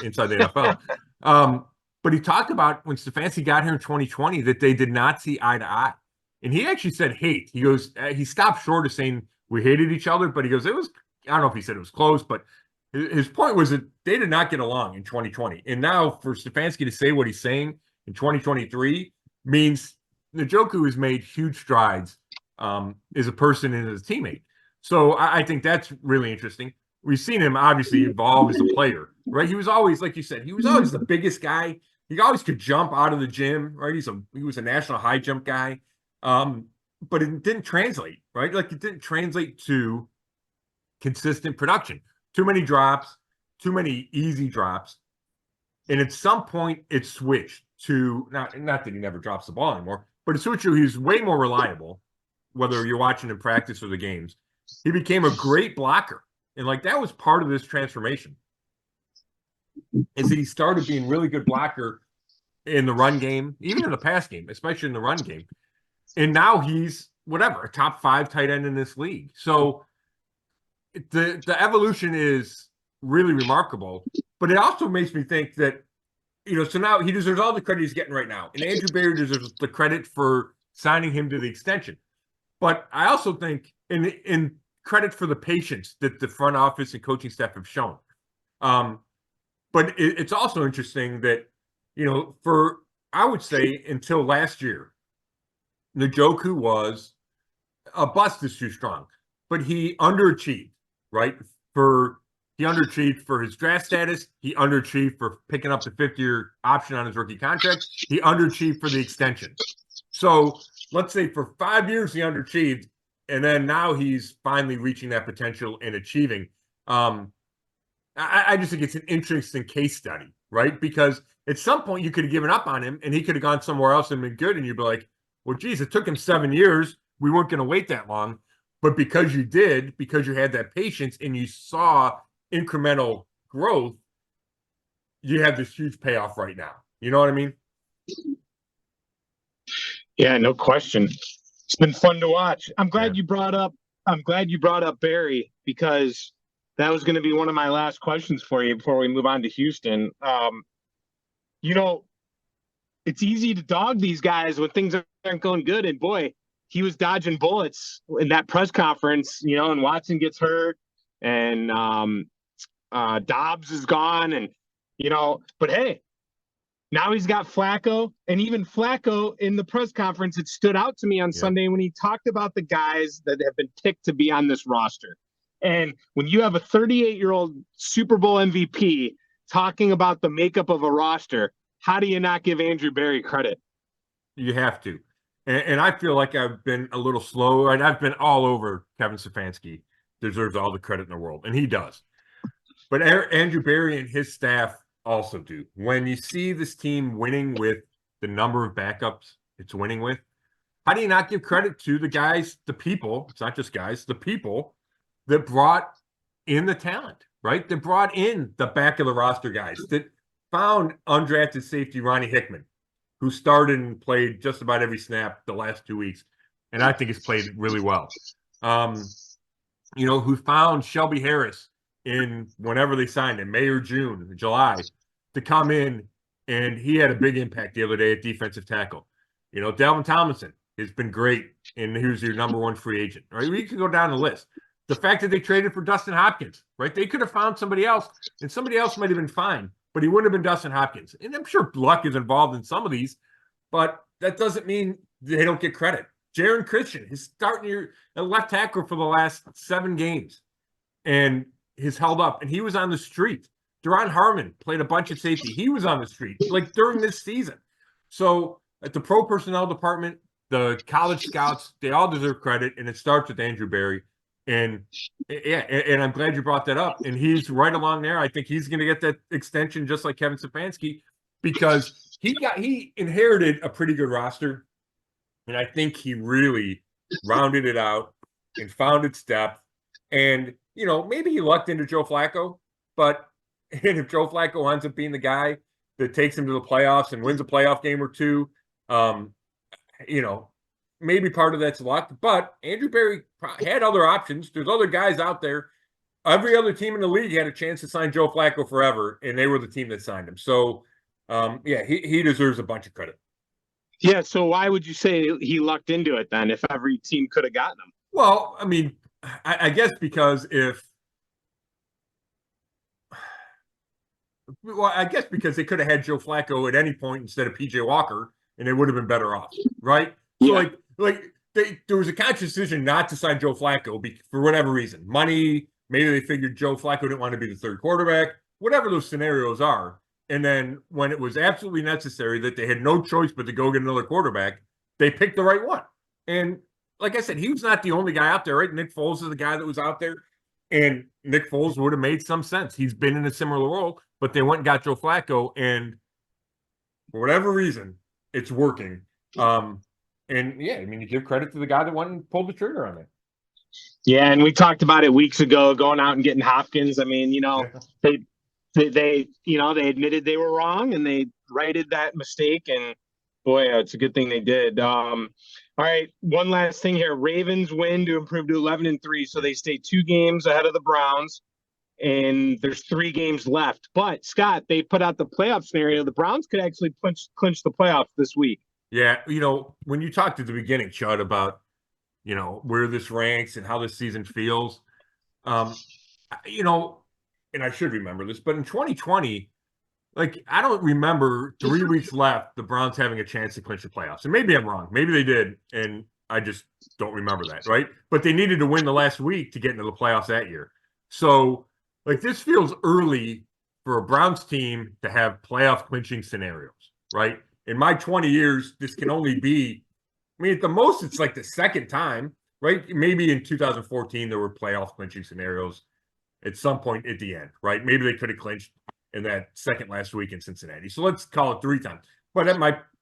Inside the NFL. But he talked about when Stefanski got here in 2020 that they did not see eye to eye. And he actually said hate. He goes, he stopped short of saying we hated each other, but he goes, it was, I don't know if he said it was close, but his point was that they did not get along in 2020. And now for Stefanski to say what he's saying in 2023 means Njoku has made huge strides as a person and as a teammate. So I think that's really interesting. We've seen him obviously evolve as a player, right? He was always, like you said, he was always the biggest guy. He always could jump out of the gym, right? He was a national high jump guy. But it didn't translate, right? Like it didn't translate to consistent production. Too many drops, too many easy drops. And at some point it switched to not that he never drops the ball anymore, but it switched to he's way more reliable, whether you're watching in practice or the games. He became a great blocker. And like that was part of this transformation. Is that he started being really good blocker in the run game, even in the pass game, especially in the run game. And now he's whatever, a top 5 tight end in this league. So the evolution is really remarkable, but it also makes me think that, so now he deserves all the credit he's getting right now. And Andrew Berry deserves the credit for signing him to the extension. But I also think in credit for the patience that the front office and coaching staff have shown. But it's also interesting that, I would say until last year, Njoku was a bust is too strong, but he underachieved, right? He underachieved for his draft status. He underachieved for picking up the 5th-year option on his rookie contract. He underachieved for the extension. So let's say for 5 years he underachieved, and then now he's finally reaching that potential and achieving. I just think it's an interesting case study, right? Because at some point you could have given up on him and he could have gone somewhere else and been good, and you'd be like, well, geez, it took him 7 years. We weren't going to wait that long. But because you did, because you had that patience and you saw incremental growth, you have this huge payoff right now. You know what I mean? Yeah, no question. It's been fun to watch. I'm glad you brought up Barry, because that was going to be one of my last questions for you before we move on to Houston. It's easy to dog these guys when things aren't going good. And boy, he was dodging bullets in that press conference, and Watson gets hurt and Dobbs is gone. And, but hey, now he's got Flacco, and even Flacco in the press conference, it stood out to me on Sunday when he talked about the guys that have been picked to be on this roster. And when you have a 38-year-old Super Bowl MVP talking about the makeup of a roster, how do you not give Andrew Berry credit? You have to. And I feel like I've been a little slow, and I've been all over Kevin Stefanski. Deserves all the credit in the world, and he does. But Andrew Berry and his staff also do. When you see this team winning with the number of backups it's winning with, how do you not give credit to the guys, the people, it's not just guys, the people that brought in the talent, right? That brought in the back of the roster guys, that found undrafted safety Ronnie Hickman, who started and played just about every snap the last 2 weeks, and I think has played really well. Who found Shelby Harris in whenever they signed him, May or June, July, to come in, and he had a big impact the other day at defensive tackle. Dalvin Tomlinson has been great, and he was your number 1 free agent, right? We can go down the list. The fact that they traded for Dustin Hopkins, right? They could have found somebody else, and somebody else might have been fine, but he wouldn't have been Dustin Hopkins. And I'm sure luck is involved in some of these, but that doesn't mean they don't get credit. Jaron Christian is starting a left tackle for the last 7 games and has held up, and he was on the street. Deron Harmon played a bunch of safety. He was on the street, like during this season. So at the pro personnel department, the college scouts, they all deserve credit, and it starts with Andrew Berry. And yeah, and I'm glad you brought that up. And he's right along there. I think he's going to get that extension just like Kevin Stefanski, because he inherited a pretty good roster. And I think he really rounded it out and found its depth. And, maybe he lucked into Joe Flacco, but if Joe Flacco ends up being the guy that takes him to the playoffs and wins a playoff game or two, maybe part of that's luck. But Andrew Berry had other options. There's other guys out there. Every other team in the league had a chance to sign Joe Flacco forever, and they were the team that signed him. So, he deserves a bunch of credit. Yeah, so why would you say he lucked into it then if every team could have gotten him? Well, I mean, I guess because they could have had Joe Flacco at any point instead of PJ Walker, and they would have been better off, right? So, there was a conscious decision not to sign Joe Flacco for whatever reason. Money, maybe they figured Joe Flacco didn't want to be the third quarterback, whatever those scenarios are. And then when it was absolutely necessary that they had no choice but to go get another quarterback, they picked the right one. And like I said, he was not the only guy out there, right? Nick Foles is the guy that was out there. And Nick Foles would have made some sense. He's been in a similar role, but they went and got Joe Flacco. And for whatever reason, it's working. And yeah, I mean, you give credit to the guy that went and pulled the trigger on it. Yeah, and we talked about it weeks ago, going out and getting Hopkins. I mean, they admitted they were wrong and they righted that mistake. And boy, it's a good thing they did. All right, one last thing here. Ravens win to improve to 11-3, so they stay 2 games ahead of the Browns, and there's 3 games left. But Scott, they put out the playoff scenario. The Browns could actually clinch the playoffs this week. Yeah, when you talked at the beginning, Chud, about where this ranks and how this season feels, and I should remember this, but in 2020, I don't remember 3 weeks left the Browns having a chance to clinch the playoffs. And maybe I'm wrong. Maybe they did, and I just don't remember that, right? But they needed to win the last week to get into the playoffs that year. So, this feels early for a Browns team to have playoff clinching scenarios, right? In my 20 years, this can only be, at the most, it's the second time, right? Maybe in 2014, there were playoff clinching scenarios at some point at the end, right? Maybe they could have clinched in that second last week in Cincinnati. So let's call it 3 times. But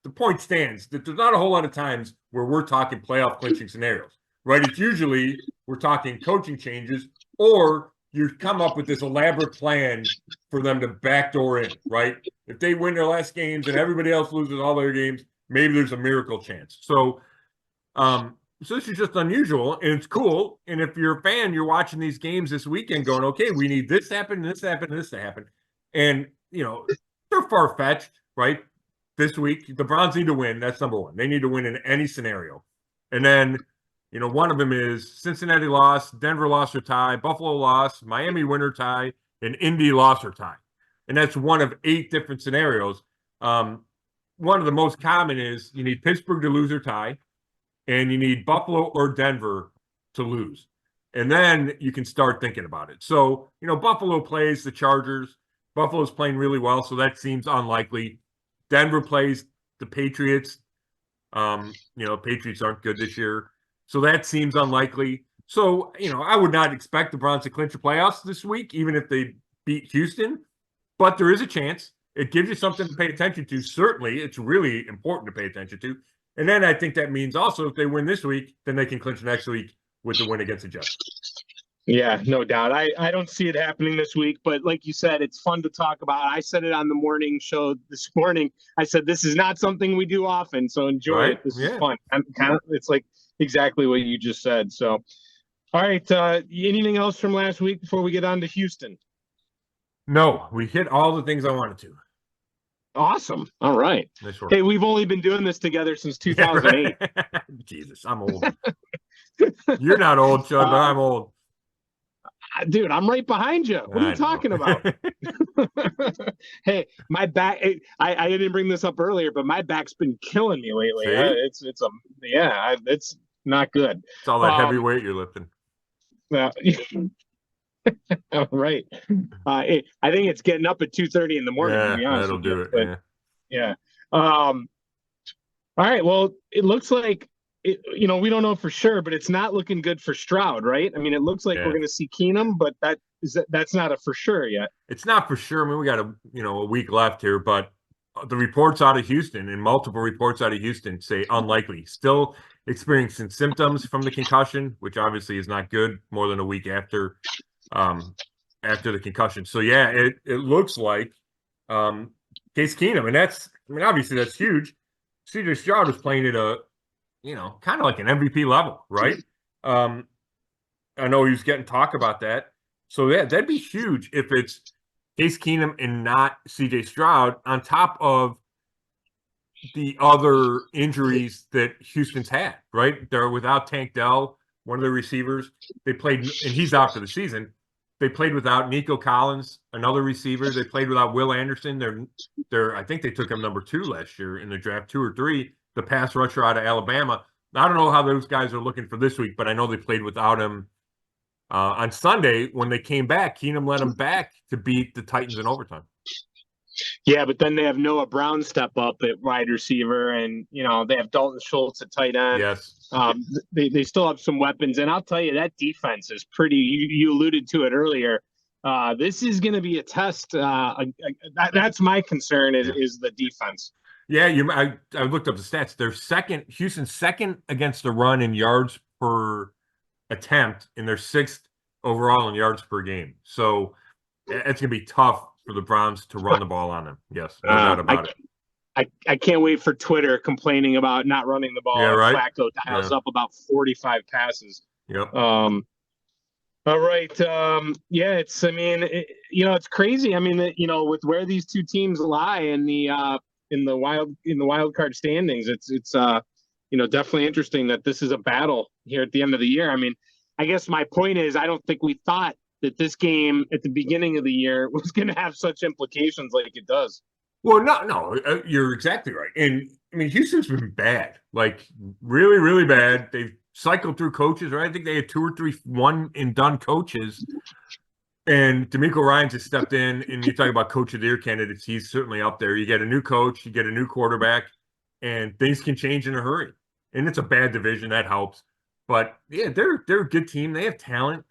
the point stands that there's not a whole lot of times where we're talking playoff clinching scenarios, right? It's usually we're talking coaching changes, or you come up with this elaborate plan for them to backdoor in, right? If they win their last games and everybody else loses all their games, maybe there's a miracle chance. So this is just unusual, and it's cool. And if you're a fan, you're watching these games this weekend going, okay, we need this to happen, this to happen, this to happen. And, they're far-fetched, right? This week, the Browns need to win. That's number one. They need to win in any scenario. And then, one of them is Cincinnati loss, Denver loss or tie, Buffalo loss, Miami win or tie, and Indy loss or tie. And that's one of 8 different scenarios. One of the most common is you need Pittsburgh to lose or tie, and you need Buffalo or Denver to lose. And then you can start thinking about it. So, Buffalo plays the Chargers. Buffalo's playing really well, so that seems unlikely. Denver plays the Patriots. Patriots aren't good this year, so that seems unlikely. So, I would not expect the Browns to clinch the playoffs this week, even if they beat Houston. But there is a chance. It gives you something to pay attention to. Certainly, it's really important to pay attention to. And then I think that means also if they win this week, then they can clinch next week with the win against the Jets. Yeah, no doubt. I don't see it happening this week, but like you said, it's fun to talk about. I said it on the morning show this morning. I said, this is not something we do often, so enjoy it. This is fun. It's exactly what you just said. So, all right. Anything else from last week before we get on to Houston? No, we hit all the things I wanted to. Awesome. All right. Nice work. Hey, we've only been doing this together since 2008. Yeah, right? Jesus, I'm old. You're not old, Chud, but I'm old. Dude, I'm right behind you. What are you talking about? Hey, my back. I didn't bring this up earlier, but my back's been killing me lately. It's not good. It's all that heavy weight you're lifting. All right. I think it's getting up at 2:30 in the morning. Yeah, to be honest that'll with do you. it. Yeah. All right. Well, it looks like we don't know for sure, but it's not looking good for Stroud, right? I mean, it looks like we're going to see Keenum, but that's not a for sure yet. It's not for sure. I mean, we got a week left here, but the reports out of Houston and multiple reports out of Houston say unlikely. Still experiencing symptoms from the concussion, which obviously is not good. More than a week after the concussion. So yeah, it looks like Case Keenum, and obviously that's huge. CJ Stroud was playing at a kind of like an MVP level, right? I know he was getting talk about that. So yeah, that'd be huge if it's Case Keenum and not CJ Stroud on top of the other injuries that Houston's had, right? They're without Tank Dell, one of the receivers. They played, and he's out for the season. They played without Nico Collins, another receiver. They played without Will Anderson. I think they took him number 2 last year in the draft, 2 or 3, the pass rusher out of Alabama. I don't know how those guys are looking for this week, but I know they played without him on Sunday. When they came back, Keenum led them back to beat the Titans in overtime. Yeah, but then they have Noah Brown step up at wide receiver, and they have Dalton Schultz at tight end. Yes. They still have some weapons, and I'll tell you, that defense is pretty. You alluded to it earlier. This is going to be a test. That's my concern is the defense. Yeah, I looked up the stats. They're second. Houston's second against the run in yards per attempt, and they're 6th overall in yards per game. So it's going to be tough for the Browns to run the ball on them. Yes, no doubt about it. I can't wait for Twitter complaining about not running the ball. Yeah, right. Flacco dials up about 45 passes. Yep. All right. It's crazy. I mean, with where these two teams lie in the wild card standings, it's definitely interesting that this is a battle here at the end of the year. I mean, I guess my point is, I don't think we thought that this game at the beginning of the year was going to have such implications like it does. Well, no, you're exactly right. And I mean, Houston's been bad, like really, really bad. They've cycled through coaches, right? I think they had 2 or 3 one-and-done coaches. And DeMeco Ryans has stepped in, and you talk about coach of the year candidates. He's certainly up there. You get a new coach, you get a new quarterback, and things can change in a hurry. And it's a bad division. That helps. But, yeah, they're a good team. They have talent.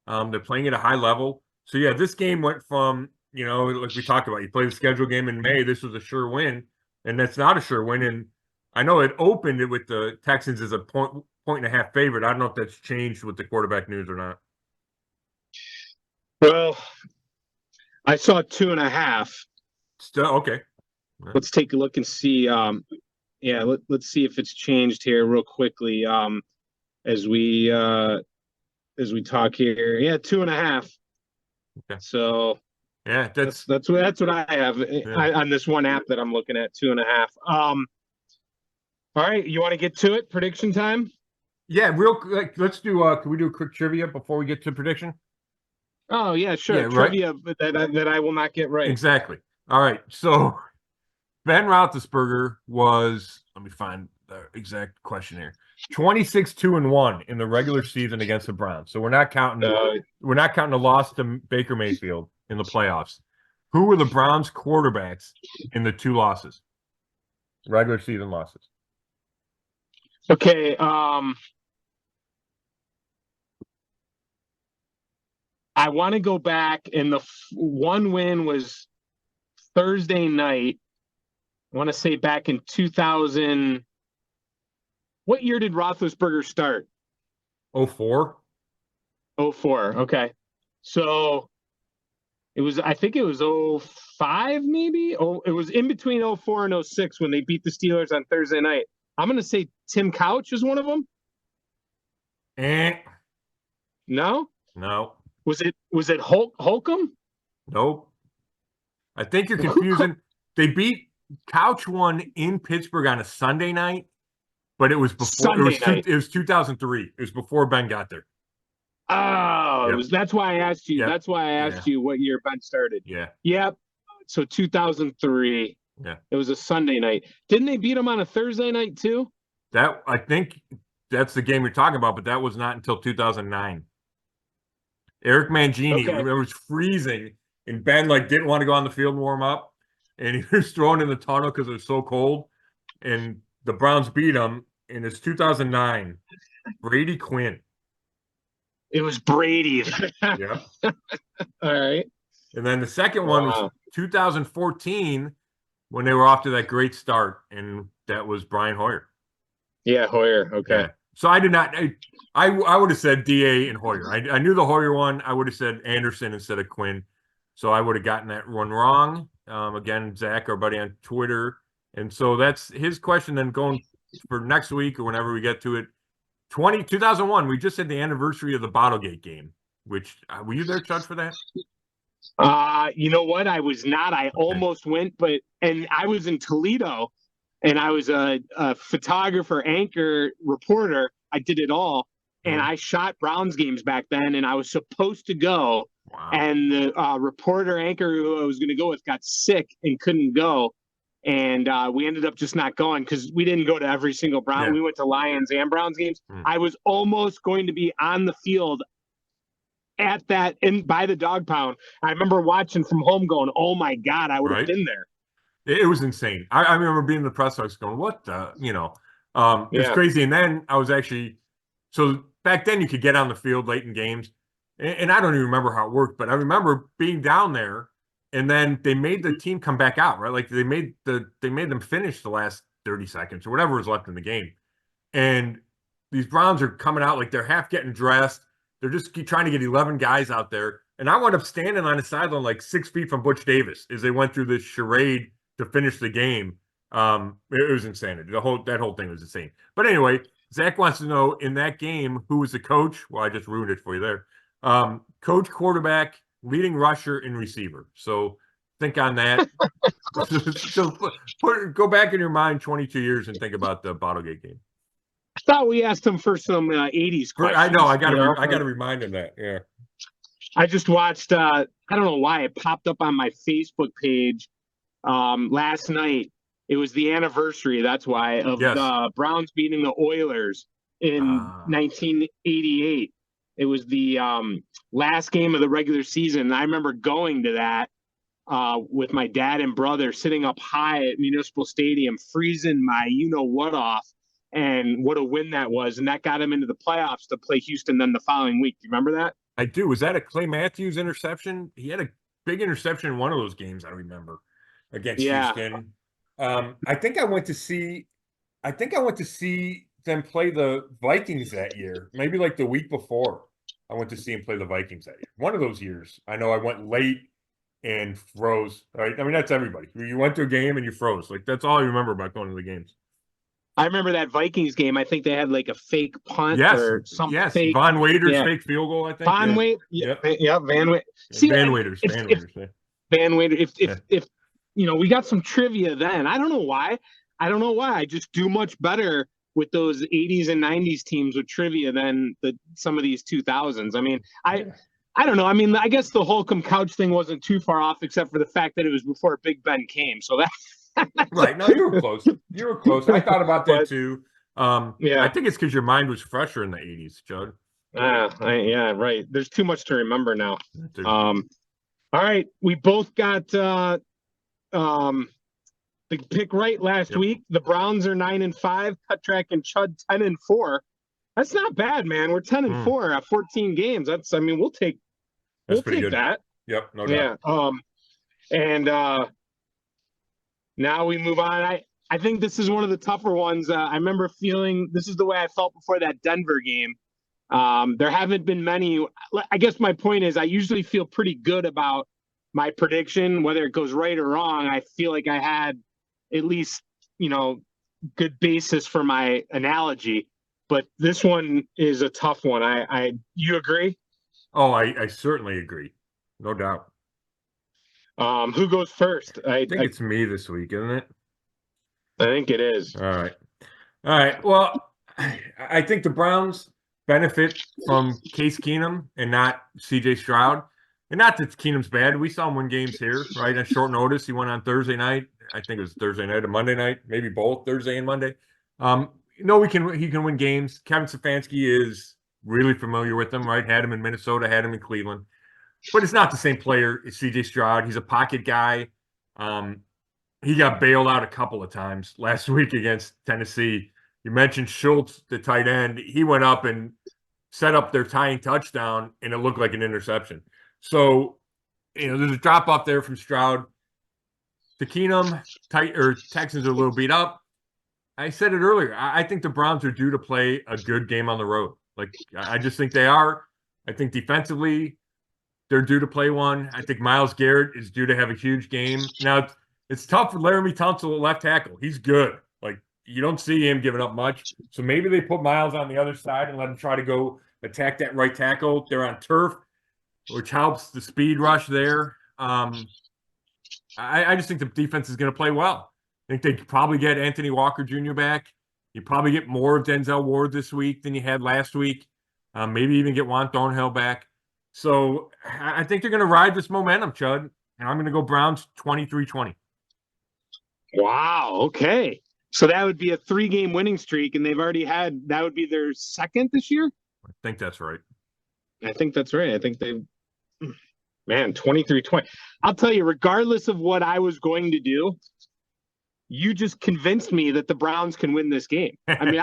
They're playing at a high level. So, yeah, this game went from, like we talked about, you play the schedule game in May. This was a sure win, and that's not a sure win. And I know it opened it with the Texans as a point and a half favorite. I don't know if that's changed with the quarterback news or not. Well, I saw 2.5. Still okay. Let's take a look and see. Let's see if it's changed here real quickly. As we talk here, 2.5. Okay. So yeah, that's what I have on this one app that I'm looking at. 2.5. All right, you want to get to it? Prediction time. Yeah, real quick. Let's do. Can we do a quick trivia before we get to prediction? Oh yeah, sure. Yeah, trivia right? that I will not get right. Exactly. All right. So Ben Roethlisberger was. Let me find the exact question here. 26-2-1 in the regular season against the Browns. So we're not counting. We're not counting the loss to Baker Mayfield in the playoffs. Who were the Browns quarterbacks in the 2 losses? Regular season losses. Okay. I want to go back, and the one win was Thursday night. I want to say back in 2000. What year did Roethlisberger start? 04. 04. Okay. So I think it was 05 maybe. It was in between 04 and 06 when they beat the Steelers on Thursday night. I'm going to say Tim Couch is one of them. No? No. Was it Holcomb? Nope. I think you're confusing. They beat Couch won in Pittsburgh on a Sunday night, but it was before. It was 2003. It was before Ben got there. Oh, Yep. That's why I asked you. Yep. That's why I asked you what year Ben started. Yeah. Yep. So 2003. Yeah. It was a Sunday night. Didn't they beat him on a Thursday night too? I think that's the game you're talking about, but that was not until 2009. Eric Mangini, it was freezing, and Ben didn't want to go on the field and warm up, and he was thrown in the tunnel because it was so cold, and the Browns beat him, and it's 2009. Brady Quinn. It was Brady. Yeah. All right. And then the second one was 2014 when they were off to that great start, and that was Brian Hoyer. Yeah, Hoyer. Okay. Yeah. So I did not. I would have said DA and Hoyer. I knew the Hoyer one. I would have said Anderson instead of Quinn. So I would have gotten that one wrong. Again, Zach, our buddy on Twitter. And so that's his question. Then going for next week or whenever we get to it. 2001, we just had the anniversary of the Bottlegate game, which were you there, Chud, for that? You know what? I was not. I almost went, and I was in Toledo, and I was a photographer, anchor, reporter. I did it all, and I shot Browns games back then, and I was supposed to go. Wow. And the reporter anchor who I was going to go with got sick and couldn't go. And we ended up just not going because we didn't go to every single Brown. Yeah. We went to Lions and Browns games. I was almost going to be on the field at that and by the dog pound. I remember watching from home going, oh my God, I would have been there. It was insane. I remember being in the press box going, what the, it's crazy. And then I was actually, so back then you could get on the field late in games. And I don't even remember how it worked, but I remember being down there. And then they made the team come back out, right? Like they made them finish the last 30 seconds or whatever was left in the game. And these Browns are coming out like they're half getting dressed. They're just trying to get 11 guys out there. And I wound up standing on the sideline like 6 feet from Butch Davis as they went through this charade to finish the game. It was insanity. That whole thing was insane. But anyway, Zach wants to know in that game, who was the coach? Well, I just ruined it for you there. Coach, quarterback, leading rusher, and receiver. So think on that. So go back in your mind 22 years and think about the Bottlegate game. I thought we asked him for some 80s questions. I know. I got to remind him that. Yeah. I just watched. I don't know why it popped up on my Facebook page last night. It was the anniversary. That's why of the Browns beating the Oilers in 1988. It was the last game of the regular season. And I remember going to that with my dad and brother sitting up high at Municipal Stadium, freezing my you-know-what off. And what a win that was. And that got him into the playoffs to play Houston then the following week. Do you remember that? I do. Was that a Clay Matthews interception? He had a big interception in one of those games, I remember, against Houston. I think I went to see them play the Vikings that year. Maybe like the week before. I went to see him play the Vikings that year. One of those years. I know I went late and froze. Right? I mean, that's everybody. You went to a game and you froze. Like that's all I remember about going to the games. I remember that Vikings game. I think they had like a fake punt or something. Yes, fake. Von Waiters fake field goal, I think. Van Waiters. Van Waiters. Van Waiters. If we got some trivia then. I don't know why. I just do much better with those 80s and 90s teams with trivia than some of these 2000s. I mean, I don't know. I mean, I guess the Holcomb couch thing wasn't too far off, except for the fact that it was before Big Ben came. So that. Right. No, you were close. I thought about that too. I think it's because your mind was fresher in the 80s, Judd. Yeah, right. There's too much to remember now. All right. We both got the pick right last week. The Browns are 9-5. Petrak and Chud 10-4. That's not bad, man. We're 10-4 at 14 games. We'll take that. Yep, no doubt. Yeah. Now we move on. I think this is one of the tougher ones. I remember feeling this is the way I felt before that Denver game. There haven't been many. I guess my point is I usually feel pretty good about my prediction, whether it goes right or wrong. I feel like I had at least, good basis for my analogy. But this one is a tough one. You agree? Oh, I certainly agree. No doubt. Who goes first? I think it's me this week, isn't it? I think it is. All right. Well, I think the Browns benefit from Case Keenum and not C.J. Stroud. And not that Keenum's bad. We saw him win games here, right? On short notice. He went on Thursday night. I think it was Thursday night or Monday night, maybe both, Thursday and Monday. He can win games. Kevin Stefanski is really familiar with him, right? Had him in Minnesota, had him in Cleveland. But it's not the same player as C.J. Stroud. He's a pocket guy. He got bailed out a couple of times last week against Tennessee. You mentioned Schultz, the tight end. He went up and set up their tying touchdown, and it looked like an interception. So, there's a drop off there from Stroud to Keenum. Texans are a little beat up. I said it earlier. I think the Browns are due to play a good game on the road. Like, I just think they are. I think defensively, they're due to play one. I think Myles Garrett is due to have a huge game. Now, it's tough for Laramie Tunsil at left tackle. He's good. Like, you don't see him giving up much. So maybe they put Myles on the other side and let him try to go attack that right tackle. They're on turf, which helps the speed rush there. I just think the defense is going to play well. I think they probably get Anthony Walker Jr. back. You probably get more of Denzel Ward this week than you had last week. Maybe even get Juan Thornhill back. So I think they're going to ride this momentum, Chud. And I'm going to go Browns 23-20. Wow. Okay. So that would be a 3-game winning streak, and they've already had, that would be their second this year? I think that's right. I think that's right. I think they've, man, 23-20. I'll tell you, regardless of what I was going to do, you just convinced me that the Browns can win this game. I mean,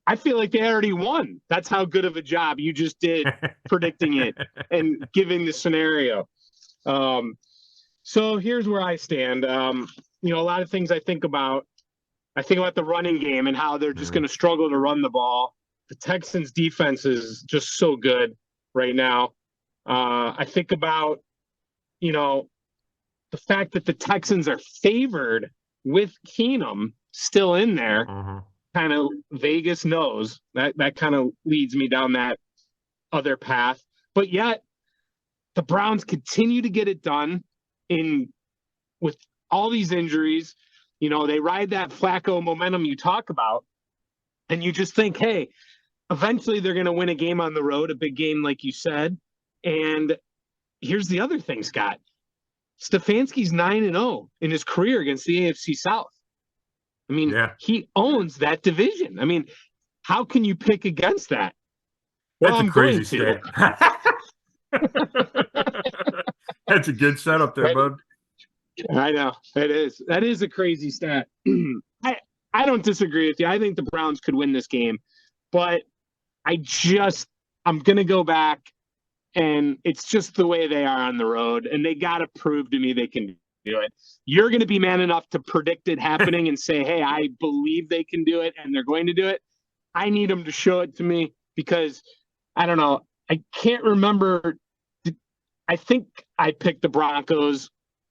I feel like they already won. That's how good of a job you just did predicting it and giving the scenario. So here's where I stand. A lot of things I think about the running game and how they're just going to struggle to run the ball. The Texans defense is just so good right now. I think about, the fact that the Texans are favored with Keenum still in there. Kind of Vegas knows that kind of leads me down that other path. But yet the Browns continue to get it done with all these injuries. They ride that Flacco momentum you talk about, and you just think, hey, eventually they're going to win a game on the road, a big game, like you said. And here's the other thing, Scott. Stefanski's 9-0 in his career against the AFC South. I mean, He owns that division. I mean, how can you pick against that? That's a crazy stat. That's a good setup there, bud. I know. It is. That is a crazy stat. I don't disagree with you. I think the Browns could win this game, but I'm going to go back, and it's just the way they are on the road, and they got to prove to me they can do it. You're going to be man enough to predict it happening and say, hey, I believe they can do it, and they're going to do it. I need them to show it to me because, I don't know, I can't remember. I think I picked the Broncos,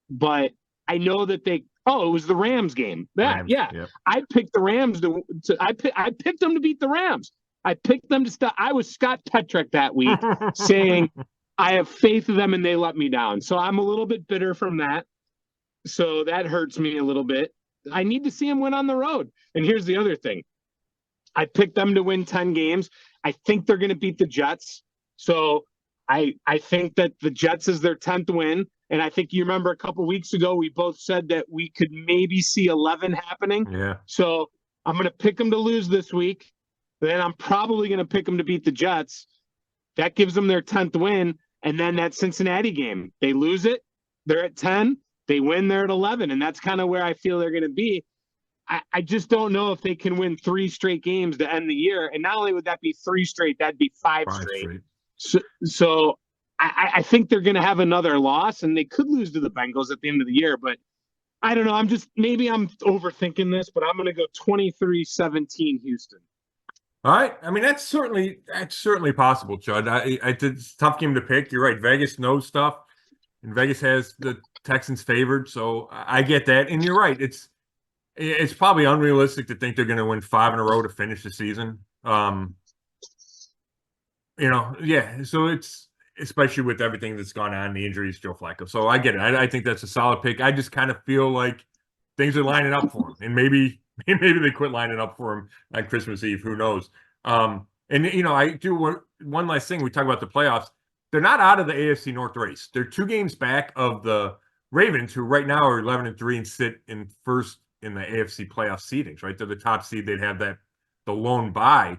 but I know that it was the Rams game. Yep. I picked the Rams I picked them to beat the Rams. I picked them to stop. I was Scott Petrak that week saying I have faith in them and they let me down. So I'm a little bit bitter from that. So that hurts me a little bit. I need to see them win on the road. And here's the other thing. I picked them to win 10 games. I think they're going to beat the Jets. So I think that the Jets is their 10th win. And I think you remember a couple weeks ago, we both said that we could maybe see 11 happening. Yeah. So I'm going to pick them to lose this week. Then I'm probably going to pick them to beat the Jets. That gives them their 10th win. And then that Cincinnati game, they lose it. They're at 10. They win, they're at 11. And that's kind of where I feel they're going to be. I just don't know if they can win 3 straight games to end the year. And not only would that be 3 straight, that'd be 5 straight. So I think they're going to have another loss, and they could lose to the Bengals at the end of the year. But I don't know. Maybe I'm overthinking this, but I'm going to go 23-17 Houston. All right. I mean, that's certainly possible, Chud. It's a tough game to pick. You're right. Vegas knows stuff, and Vegas has the Texans favored. So I get that. And you're right. It's probably unrealistic to think they're going to win 5 in a row to finish the season. So it's especially with everything that's gone on, the injuries, Joe Flacco. So I get it. I think that's a solid pick. I just kind of feel like things are lining up for him, and maybe they quit lining up for him on Christmas Eve. Who knows? I do one last thing. We talk about the playoffs. They're not out of the AFC North race. They're 2 games back of the Ravens, who right now are 11-3 and sit in first in the AFC playoff seedings. Right, they're the top seed. They'd have the lone bye,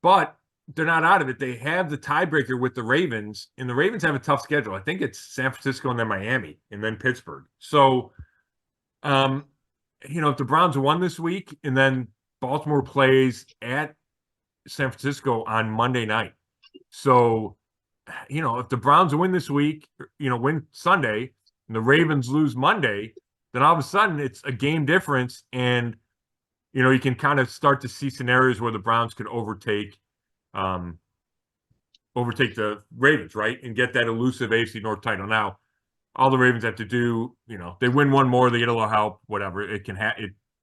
but they're not out of it. They have the tiebreaker with the Ravens, and the Ravens have a tough schedule. I think it's San Francisco and then Miami and then Pittsburgh. So, if the Browns won this week and then Baltimore plays at San Francisco on Monday night. So, if the Browns win this week, win Sunday, and the Ravens lose Monday, then all of a sudden it's a game difference. And, you can kind of start to see scenarios where the Browns could overtake the Ravens, right? And get that elusive AFC North title. Now, all the Ravens have to do, they win one more, they get a little help, whatever. It can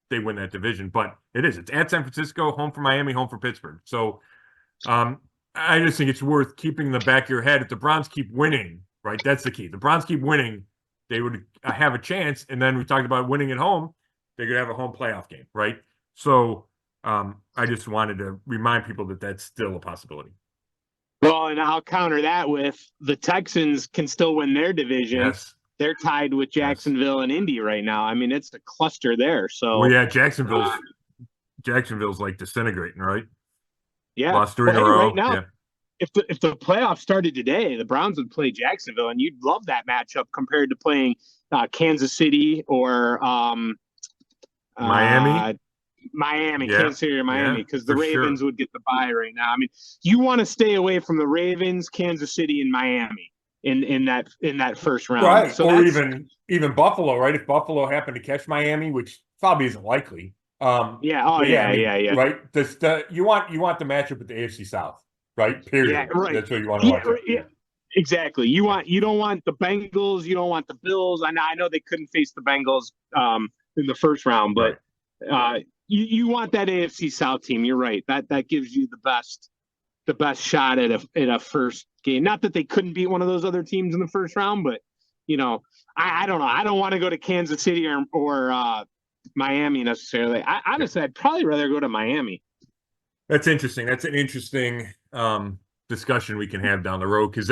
they win that division, but it's at San Francisco, home for Miami, home for Pittsburgh. So I just think it's worth keeping in the back of your head. If the Browns keep winning, right, that's the key. The Browns keep winning, they would have a chance. And then we talked about winning at home, they could have a home playoff game, right? So I just wanted to remind people that that's still a possibility. Well, and I'll counter that with the Texans can still win their division. Yes. They're tied with Jacksonville and Indy right now. I mean, it's a cluster there. So, well, yeah, Jacksonville's like disintegrating, right? Yeah, lost 3 in a row. Right now, yeah. if the playoffs started today, the Browns would play Jacksonville, and you'd love that matchup compared to playing Kansas City or Miami. Kansas City or Miami, because the Ravens would get the bye right now. I mean, you want to stay away from the Ravens, Kansas City, and Miami in that first round, right? So or even Buffalo, right? If Buffalo happened to catch Miami, which probably isn't likely. Yeah. Right. You want the matchup with the AFC South, right? Period. Yeah, right. That's what you want to watch. Yeah. Exactly. You don't want the Bengals. You don't want the Bills. I know they couldn't face the Bengals in the first round, but you want that AFC South team. You're right. That gives you the best shot at a first game. Not that they couldn't beat one of those other teams in the first round, but I don't know. I don't want to go to Kansas City or Miami necessarily. Honestly, I'd probably rather go to Miami. That's interesting. That's an interesting discussion we can have down the road, because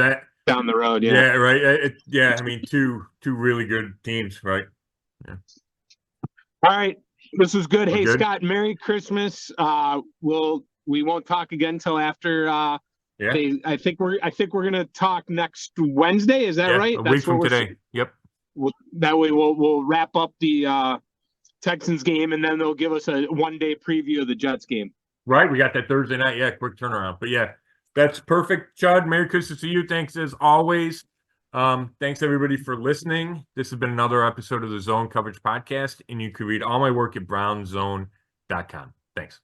down the road, yeah. Yeah, right. I mean, two really good teams, right? Yeah. All right, this was good. Hey, good? Scott, Merry Christmas. We won't talk again until after. I think we're gonna talk next Wednesday. Is that right? A week from today. Yep. That way we'll wrap up the Texans game, and then they'll give us a one-day preview of the Jets game. Right, we got that Thursday night. Yeah, quick turnaround. But yeah, that's perfect, Chud. Merry Christmas to you. Thanks as always. Thanks everybody for listening. This has been another episode of the Zone Coverage Podcast, and you can read all my work at brownzone.com. Thanks.